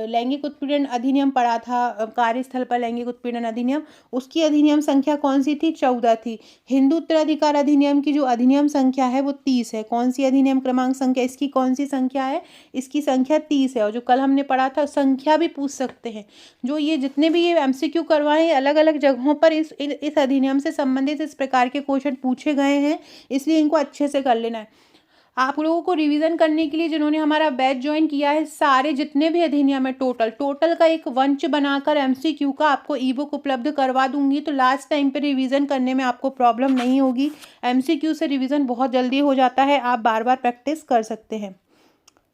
लैंगिक उत्पीड़न अधिनियम पढ़ा था, कार्यस्थल पर लैंगिक उत्पीड़न अधिनियम, उसकी अधिनियम संख्या कौन सी थी? 14 थी। हिंदू उत्तराधिकार अधिनियम की जो अधिनियम संख्या है वो 30 है। कौन सी अधिनियम क्रमांक संख्या? इसकी कौन सी संख्या है? इसकी संख्या 30 है। और जो कल हमने पढ़ा था संख्या भी पूछ सकते हैं। जो ये जितने भी ये MCQ करवाए अलग अलग जगहों पर इस अधिनियम से संबंधित इस प्रकार के क्वेश्चन पूछे गए हैं, इसलिए इनको अच्छे से कर लेना है। आप लोगों को रिवीजन करने के लिए जिन्होंने हमारा बैच ज्वाइन किया है, सारे जितने भी अधिनियम है टोटल का एक वंच बनाकर MCQ का आपको ई-बुक उपलब्ध करवा दूंगी, तो लास्ट टाइम पे रिवीजन करने में आपको प्रॉब्लम नहीं होगी। MCQ से रिवीजन बहुत जल्दी हो जाता है, आप बार बार प्रैक्टिस कर सकते हैं।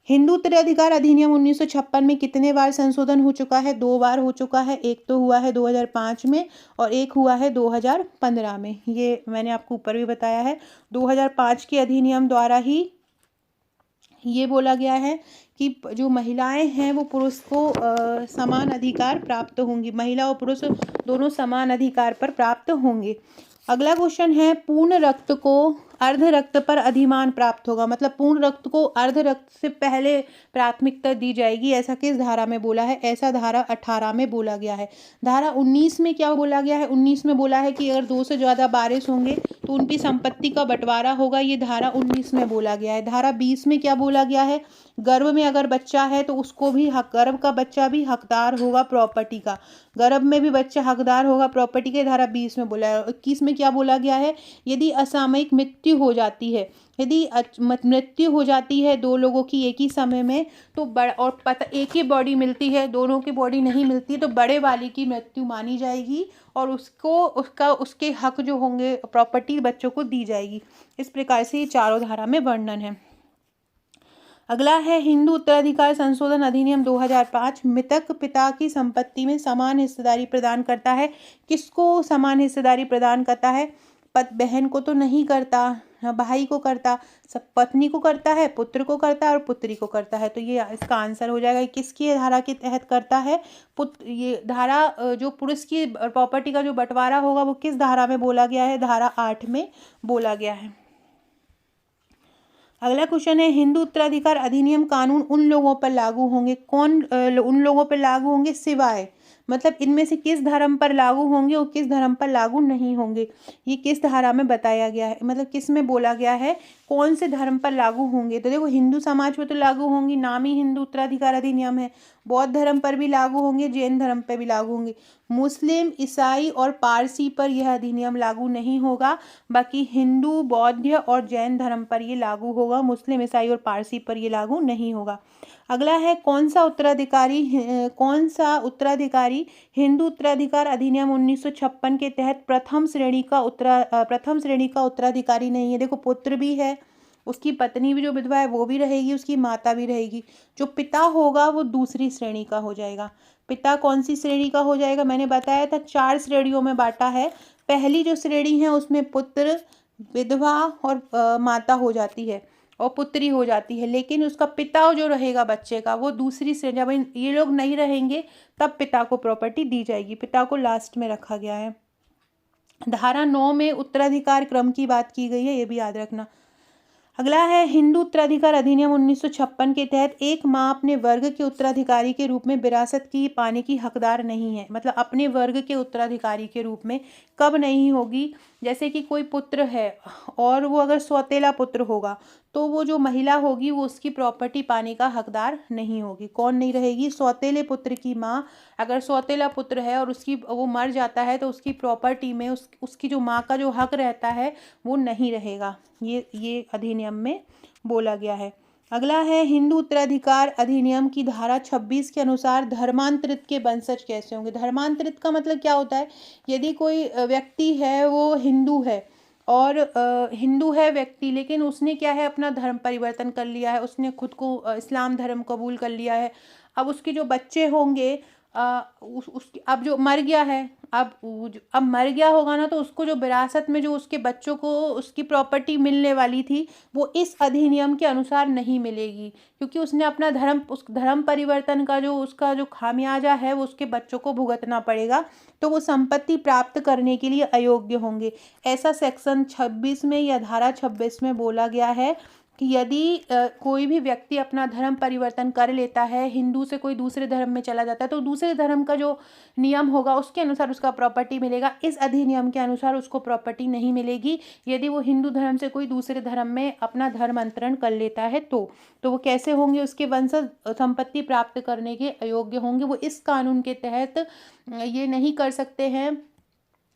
हिंदू उत्तराधिकार अधिनियम 1956 में कितने बार संशोधन हो चुका है? 2 बार हो चुका है। एक तो हुआ है 2005 में और एक हुआ है 2015 में। ये मैंने आपको ऊपर भी बताया है। 2005 के अधिनियम द्वारा ही ये बोला गया है कि जो महिलाएं हैं वो पुरुष को समान अधिकार प्राप्त होंगी। महिला और पुरुष दोनों समान अधिकार पर प्राप्त होंगे। अगला क्वेश्चन है, पूर्ण रक्त को अर्ध रक्त पर अधिमान प्राप्त होगा। मतलब पूर्ण रक्त को अर्ध रक्त से पहले प्राथमिकता दी जाएगी, ऐसा किस धारा में बोला है? ऐसा धारा 18 में बोला गया है। धारा 19 में क्या बोला गया है? 19 में बोला है कि अगर 2 से ज़्यादा वारिस होंगे तो उनकी संपत्ति का बंटवारा होगा। ये धारा 19 में बोला गया है। धारा 20 में क्या बोला गया है? गर्भ में अगर बच्चा है तो उसको भी गर्भ का बच्चा भी हकदार होगा प्रॉपर्टी का। गर्भ में भी बच्चा हकदार होगा प्रॉपर्टी के, धारा 20 में बोला है। 21 में क्या बोला गया है? यदि असामयिक मृत्यु हो जाती है, यदि मृत्यु हो जाती है 2 लोगों की एक ही समय में, तो एक ही बॉडी मिलती है, दोनों की बॉडी नहीं मिलती, तो बड़े वाली की मृत्यु मानी जाएगी और उसके हक जो होंगे प्रॉपर्टी बच्चों को दी जाएगी। इस प्रकार से ये चारों धारा में वर्णन है। अगला है, हिंदू उत्तराधिकार संशोधन अधिनियम 2005 मृतक पिता की संपत्ति में समान हिस्सेदारी प्रदान करता है। किसको समान हिस्सेदारी प्रदान करता है? बहन को तो नहीं करता, भाई को करता, सब पत्नी को करता है, पुत्र को करता है और पुत्री को करता है। तो ये इसका आंसर हो जाएगा। किसकी धारा के तहत करता है? ये धारा जो पुरुष की प्रॉपर्टी का जो बंटवारा होगा वो किस धारा में बोला गया है? धारा 8 में बोला गया है। अगला क्वेश्चन है, हिंदू उत्तराधिकार अधिनियम कानून उन लोगों पर लागू होंगे। कौन उन लोगों पर लागू होंगे? सिवाय, मतलब इनमें से किस धर्म पर लागू होंगे और किस धर्म पर लागू नहीं होंगे, ये किस धारा में बताया गया है, मतलब किस में बोला गया है कौन से धर्म पर लागू होंगे। तो देखो, हिंदू समाज पर तो लागू होंगी, नाम ही हिंदू उत्तराधिकार अधिनियम है। बौद्ध धर्म पर भी लागू होंगे, जैन धर्म पर भी लागू होंगे। मुस्लिम, ईसाई और पारसी पर यह अधिनियम लागू नहीं होगा। बाकी हिंदू, बौद्ध और जैन धर्म पर ये लागू होगा। मुस्लिम, ईसाई और पारसी पर ये लागू नहीं होगा। अगला है कौन सा उत्तराधिकारी हिंदू उत्तराधिकार अधिनियम 1956 के तहत प्रथम श्रेणी का उत्तराधिकारी नहीं है। देखो, पुत्र भी है, उसकी पत्नी भी जो विधवा है वो भी रहेगी, उसकी माता भी रहेगी। जो पिता होगा वो दूसरी श्रेणी का हो जाएगा। पिता कौन सी श्रेणी का हो जाएगा? मैंने बताया था 4 श्रेणियों में बांटा है। पहली जो श्रेणी है उसमें पुत्र, विधवा और माता हो जाती है और पुत्री हो जाती है, लेकिन उसका पिता जो रहेगा बच्चे का वो दूसरी श्रेणी। जब ये लोग नहीं रहेंगे तब पिता को प्रॉपर्टी दी जाएगी। पिता को लास्ट में रखा गया है। धारा 9 में उत्तराधिकार क्रम की बात की गई है, ये भी याद रखना। अगला है हिंदू उत्तराधिकार अधिनियम 1956 के तहत एक माँ अपने वर्ग के उत्तराधिकारी के रूप में विरासत की पाने की हकदार नहीं है। मतलब अपने वर्ग के उत्तराधिकारी के रूप में कब नहीं होगी? जैसे कि कोई पुत्र है और वो अगर सौतेला पुत्र होगा तो वो जो महिला होगी वो उसकी प्रॉपर्टी पाने का हकदार नहीं होगी। कौन नहीं रहेगी? सौतेले पुत्र की माँ। अगर सौतेला पुत्र है और वो मर जाता है तो उसकी प्रॉपर्टी में उसकी जो माँ का जो हक रहता है वो नहीं रहेगा। ये अधिनियम में बोला गया है। अगला है हिंदू उत्तराधिकार अधिनियम की धारा 26 के अनुसार धर्मांतरित के वंशज कैसे होंगे? धर्मांतरित का मतलब क्या होता है? यदि कोई व्यक्ति है वो हिंदू है और हिंदू है व्यक्ति, लेकिन उसने क्या है अपना धर्म परिवर्तन कर लिया है, उसने खुद को इस्लाम धर्म कबूल कर लिया है। अब उसके जो बच्चे होंगे अब जो मर गया है, अब मर गया होगा ना, तो उसको जो विरासत में जो उसके बच्चों को उसकी प्रॉपर्टी मिलने वाली थी वो इस अधिनियम के अनुसार नहीं मिलेगी, क्योंकि उसने अपना उस धर्म परिवर्तन का जो उसका जो खामियाजा है वो उसके बच्चों को भुगतना पड़ेगा। तो वो संपत्ति प्राप्त करने के लिए अयोग्य होंगे। ऐसा सेक्शन 26 में या धारा 26 में बोला गया है कि यदि कोई भी व्यक्ति अपना धर्म परिवर्तन कर लेता है, हिंदू से कोई दूसरे धर्म में चला जाता है, तो दूसरे धर्म का जो नियम होगा उसके अनुसार उसका प्रॉपर्टी मिलेगा। इस अधिनियम के अनुसार उसको प्रॉपर्टी नहीं मिलेगी यदि वो हिंदू धर्म से कोई दूसरे धर्म में अपना धर्मांतरण कर लेता है। तो वो कैसे होंगे? उसके वंशज संपत्ति प्राप्त करने के अयोग्य होंगे। वो इस कानून के तहत ये नहीं कर सकते हैं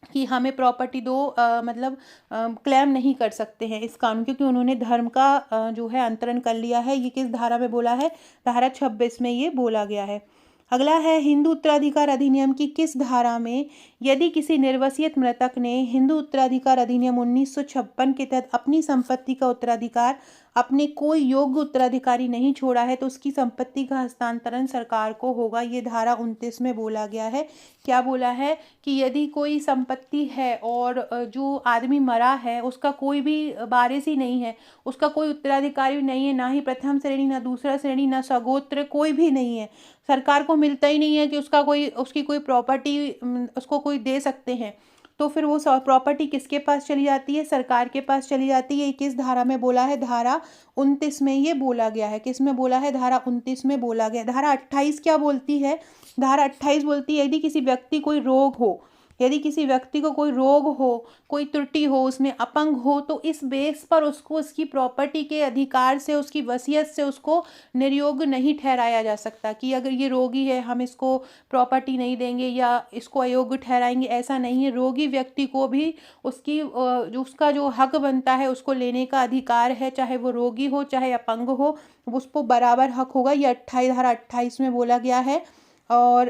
कि हमें प्रॉपर्टी दो, मतलब क्लेम नहीं कर सकते हैं इस कानून, क्योंकि उन्होंने धर्म का जो है अंतरण कर लिया है। ये किस धारा में बोला है? धारा 26 में ये बोला गया है। अगला है हिंदू उत्तराधिकार अधिनियम की किस धारा में यदि किसी निर्वसित मृतक ने हिंदू उत्तराधिकार अधिनियम 1956 के तहत अपनी संपत्ति का उत्तराधिकार अपने कोई योग्य उत्तराधिकारी नहीं छोड़ा है तो उसकी संपत्ति का हस्तांतरण सरकार को होगा। ये धारा 29 में बोला गया है। क्या बोला है? कि यदि कोई संपत्ति है और जो आदमी मरा है उसका कोई भी वारिस ही नहीं है, उसका कोई उत्तराधिकारी नहीं है, ना ही प्रथम श्रेणी, ना दूसरा श्रेणी, ना सगोत्र, कोई भी नहीं है, सरकार को मिलता ही नहीं है कि उसकी कोई प्रॉपर्टी उसको कोई दे सकते हैं, तो फिर वो प्रॉपर्टी किसके पास चली जाती है? सरकार के पास चली जाती है। किस धारा में बोला है? धारा 29 में ये बोला गया है। किस में बोला है? धारा 29 में बोला गया। धारा 28 क्या बोलती है? धारा 28 बोलती है यदि किसी व्यक्ति कोई रोग हो, यदि किसी व्यक्ति को कोई रोग हो, कोई त्रुटि हो, उसमें अपंग हो, तो इस बेस पर उसको उसकी प्रॉपर्टी के अधिकार से, उसकी वसीयत से उसको निर्योग्य नहीं ठहराया जा सकता कि अगर ये रोगी है हम इसको प्रॉपर्टी नहीं देंगे या इसको अयोग्य ठहराएंगे। ऐसा नहीं है। रोगी व्यक्ति को भी उसका जो हक बनता है उसको लेने का अधिकार है, चाहे वो रोगी हो चाहे अपंग हो, उसको बराबर हक होगा। ये धारा 28 में बोला गया है। और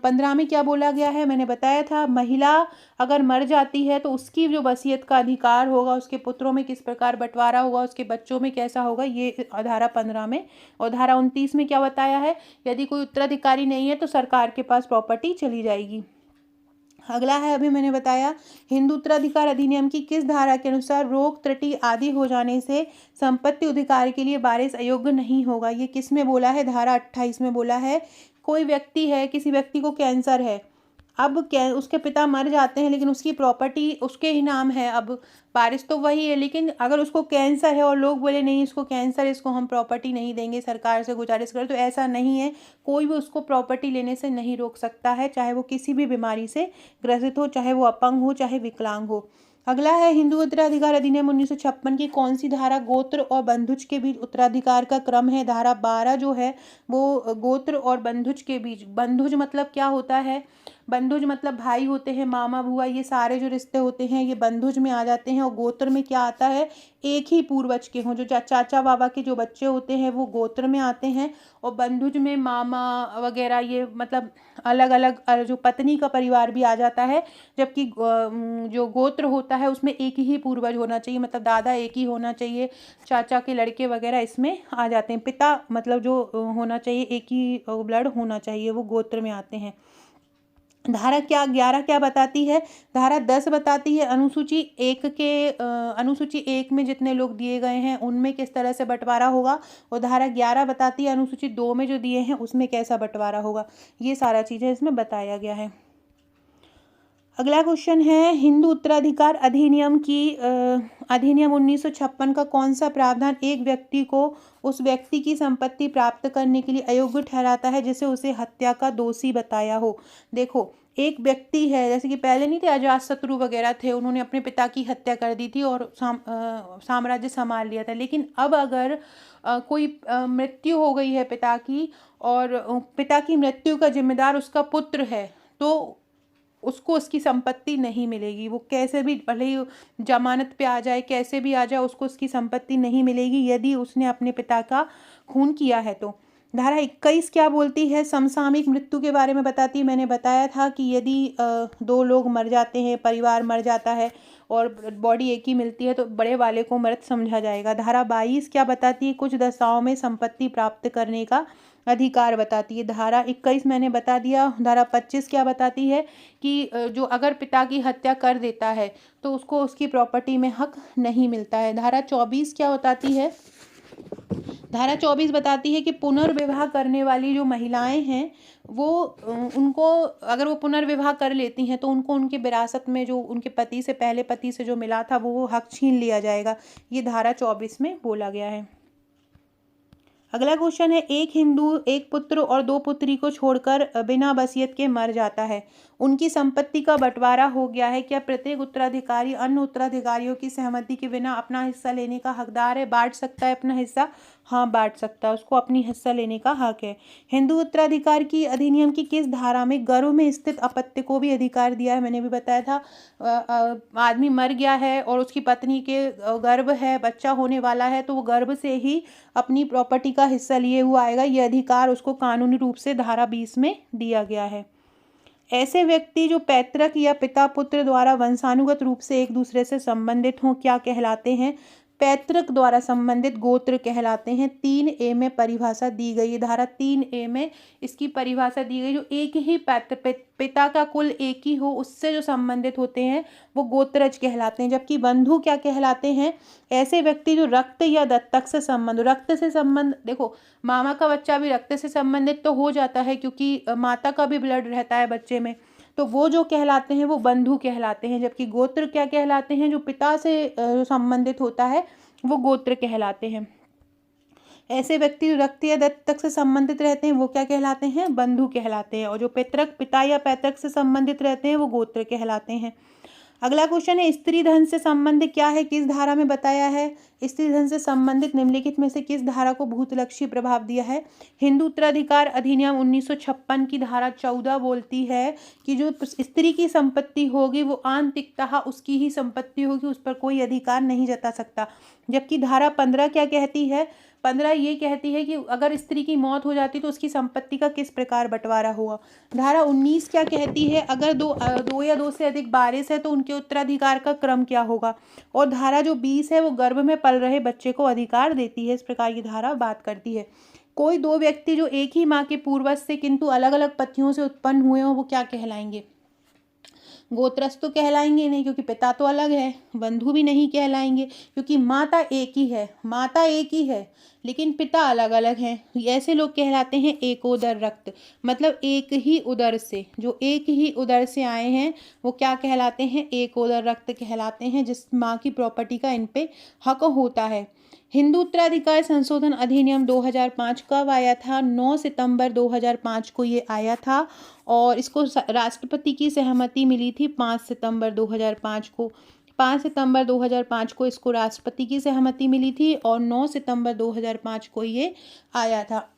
15 में क्या बोला गया है? मैंने बताया था, महिला अगर मर जाती है तो उसकी जो वसीयत का अधिकार होगा, उसके पुत्रों में किस प्रकार बंटवारा होगा, उसके बच्चों में कैसा होगा, ये धारा 15 में। और धारा 29 में क्या बताया है? यदि कोई उत्तराधिकारी नहीं है तो सरकार के पास प्रॉपर्टी चली जाएगी। अगला है, अभी मैंने बताया हिंदू उत्तराधिकार अधिनियम की किस धारा के अनुसार रोग त्रुटि आदि हो जाने से संपत्ति अधिकार के लिए वारिस अयोग्य नहीं होगा। ये किस में बोला है? धारा 28 में बोला है। कोई व्यक्ति है, किसी व्यक्ति को कैंसर है, अब उसके पिता मर जाते हैं लेकिन उसकी प्रॉपर्टी उसके ही नाम है, अब वारिस तो वही है, लेकिन अगर उसको कैंसर है और लोग बोले नहीं इसको कैंसर है, इसको हम प्रॉपर्टी नहीं देंगे, सरकार से गुजारिश करें, तो ऐसा नहीं है। कोई भी उसको प्रॉपर्टी लेने से नहीं रोक सकता है, चाहे वो किसी भी बीमारी से ग्रसित हो, चाहे वो अपंग हो, चाहे विकलांग हो। अगला है हिंदू उत्तराधिकार अधिनियम 1956 की कौन सी धारा गोत्र और बंधुज के बीच उत्तराधिकार का क्रम है? धारा 12 जो है वो गोत्र और बंधुज के बीच, बंधुज मतलब क्या होता है? बंधुज मतलब भाई होते हैं, मामा बुआ, ये सारे जो रिश्ते होते हैं ये बंधुज में आ जाते हैं। और गोत्र में क्या आता है, एक ही पूर्वज के हों, जो चाचा बाबा के जो बच्चे होते हैं वो गोत्र में आते हैं। और बंधुज में मामा वगैरह ये मतलब अलग अलग जो पत्नी का परिवार भी आ जाता है। जबकि जो गोत्र होता है उसमें एक ही पूर्वज होना चाहिए, मतलब दादा एक ही होना चाहिए, चाचा के लड़के वगैरह इसमें आ जाते हैं। पिता मतलब जो होना चाहिए एक ही ब्लड होना चाहिए, वो गोत्र में आते हैं। धारा क्या 11 क्या बताती है, धारा 10 बताती है अनुसूची एक के अनुसूची एक में जितने लोग दिए गए हैं उनमें किस तरह से बंटवारा होगा। और धारा 11 बताती है अनुसूची 2 में जो दिए हैं उसमें कैसा बंटवारा होगा। ये सारा चीज़ें इसमें बताया गया है। अगला क्वेश्चन है, हिंदू उत्तराधिकार अधिनियम की अधिनियम 1956 का कौन सा प्रावधान एक व्यक्ति को उस व्यक्ति की संपत्ति प्राप्त करने के लिए अयोग्य ठहराता है जिसे उसे हत्या का दोषी बताया हो। देखो, एक व्यक्ति है, जैसे कि पहले नहीं थे अजातशत्रु वगैरह थे, उन्होंने अपने पिता की हत्या कर दी थी और साम्राज्य संभाल लिया था। लेकिन अब अगर कोई मृत्यु हो गई है पिता की, और पिता की मृत्यु का जिम्मेदार उसका पुत्र है, तो उसको उसकी संपत्ति नहीं मिलेगी। वो कैसे भी, भले ही जमानत पे आ जाए, कैसे भी आ जाए, उसको उसकी संपत्ति नहीं मिलेगी यदि उसने अपने पिता का खून किया है तो। धारा 21 क्या बोलती है, समसामयिक मृत्यु के बारे में बताती है। मैंने बताया था कि यदि 2 लोग मर जाते हैं, परिवार मर जाता है और बॉडी एक ही मिलती है तो बड़े वाले को मृत समझा जाएगा। धारा 22 क्या बताती है, कुछ दशाओं में संपत्ति प्राप्त करने का अधिकार बताती है। धारा 21 मैंने बता दिया। धारा 25 क्या बताती है कि जो अगर पिता की हत्या कर देता है तो उसको उसकी प्रॉपर्टी में हक नहीं मिलता है। धारा 24 क्या बताती है, धारा 24 बताती है कि पुनर्विवाह करने वाली जो महिलाएं हैं वो उनको, अगर वो पुनर्विवाह कर लेती हैं तो उनको उनके विरासत में जो उनके पति से, पहले पति से जो मिला था वो हक छीन लिया जाएगा। ये धारा 24 में बोला गया है। अगला क्वेश्चन है, एक हिंदू एक पुत्र और 2 पुत्री को छोड़कर बिना वसीयत के मर जाता है, उनकी संपत्ति का बंटवारा हो गया है, क्या प्रत्येक उत्तराधिकारी अन्य उत्तराधिकारियों की सहमति के बिना अपना हिस्सा लेने का हकदार है, बांट सकता है अपना हिस्सा? हाँ, बांट सकता है, उसको अपनी हिस्सा लेने का हक है। हिंदू उत्तराधिकार की अधिनियम की किस धारा में गर्भ में स्थित अपत्य को भी अधिकार दिया है? मैंने भी बताया था, आदमी मर गया है और उसकी पत्नी के गर्भ है, बच्चा होने वाला है, तो वो गर्भ से ही अपनी प्रॉपर्टी का हिस्सा लिए हुआ आएगा। ये अधिकार उसको कानूनी रूप से धारा 20 में दिया गया है। ऐसे व्यक्ति जो पैतृक या पिता पुत्र द्वारा वंशानुगत रूप से एक दूसरे से संबंधित हों क्या कहलाते हैं? पैतृक द्वारा संबंधित गोत्र कहलाते हैं। 3A में परिभाषा दी गई है, धारा 3A में इसकी परिभाषा दी गई। जो एक ही पिता का कुल एक ही हो उससे जो संबंधित होते हैं वो गोत्रज कहलाते हैं। जबकि बंधु क्या कहलाते हैं? ऐसे व्यक्ति जो रक्त या दत्तक से संबंध, रक्त से संबंध, देखो मामा का बच्चा भी रक्त से संबंधित तो हो जाता है क्योंकि माता का भी ब्लड रहता है बच्चे में, तो वो जो कहलाते हैं वो बंधु कहलाते हैं। जबकि गोत्र क्या कहलाते हैं? जो पिता से संबंधित होता है वो गोत्र कहलाते हैं। ऐसे व्यक्ति जो रक्त या दत्तक से संबंधित रहते हैं वो क्या कहलाते हैं? बंधु कहलाते हैं। और जो पैतृक, पिता या पैतृक से संबंधित रहते हैं वो गोत्र कहलाते हैं। अगला क्वेश्चन है, स्त्री धन से संबंध क्या है, किस धारा में बताया है? स्त्री धन से संबंधित निम्नलिखित में से किस धारा को भूतलक्षी प्रभाव दिया है? हिंदू उत्तराधिकार अधिनियम 1956 की धारा 14 बोलती है कि जो स्त्री की संपत्ति होगी वो आंतरिकतः उसकी ही संपत्ति होगी, उस पर कोई अधिकार नहीं जता सकता। जबकि धारा 15 क्या कहती है? 15 ये कहती है कि अगर स्त्री की मौत हो जाती तो उसकी संपत्ति का किस प्रकार बंटवारा हुआ। धारा 19 क्या कहती है? अगर दो या 2 से अधिक वारिस है तो उनके उत्तराधिकार का क्रम क्या होगा। और धारा जो 20 है वो गर्भ में पल रहे बच्चे को अधिकार देती है। इस प्रकार की धारा बात करती है। कोई 2 व्यक्ति जो एक ही माँ के पूर्वज से किंतु अलग अलग पतियों से उत्पन्न हुए हों वो क्या कहलाएंगे? गोत्रस्थ तो कहलाएंगे नहीं क्योंकि पिता तो अलग है। बंधु भी नहीं कहलाएंगे क्योंकि माता एक ही है, माता एक ही है लेकिन पिता अलग अलग हैं। ऐसे लोग कहलाते हैं एकोदर रक्त, मतलब एक ही उदर से, जो एक ही उदर से आए हैं वो क्या कहलाते हैं? एकोदर रक्त कहलाते हैं, जिस माँ की प्रॉपर्टी का इन पे हक होता है। हिंदू उत्तराधिकार संशोधन अधिनियम 2005 कब आया था? 9 सितंबर 2005 को ये आया था और इसको राष्ट्रपति की सहमति मिली थी 5 सितंबर 2005 को। 5 सितंबर 2005 को इसको राष्ट्रपति की सहमति मिली थी और 9 सितंबर 2005 को ये आया था।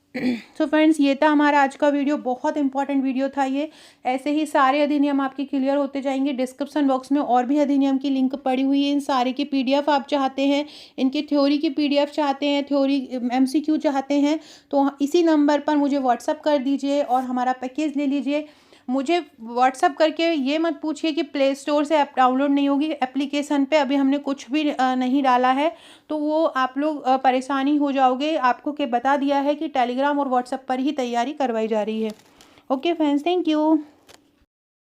सो फ्रेंड्स, ये था हमारा आज का वीडियो। बहुत इंपॉर्टेंट वीडियो था ये। ऐसे ही सारे अधिनियम आपके क्लियर होते जाएंगे। डिस्क्रिप्शन बॉक्स में और भी अधिनियम की लिंक पड़ी हुई है। इन सारे की पीडीएफ आप चाहते हैं, इनकी थ्योरी की पीडीएफ चाहते हैं, थ्योरी एमसीक्यू चाहते हैं, तो इसी नंबर पर मुझे व्हाट्सअप कर दीजिए और हमारा पैकेज ले लीजिए। मुझे व्हाट्सअप करके ये मत पूछिए कि प्ले स्टोर से ऐप डाउनलोड नहीं होगी। एप्लीकेशन पे अभी हमने कुछ भी नहीं डाला है, तो वो आप लोग परेशानी हो जाओगे। आपको के बता दिया है कि टेलीग्राम और व्हाट्सएप पर ही तैयारी करवाई जा रही है। Okay friends, thank you.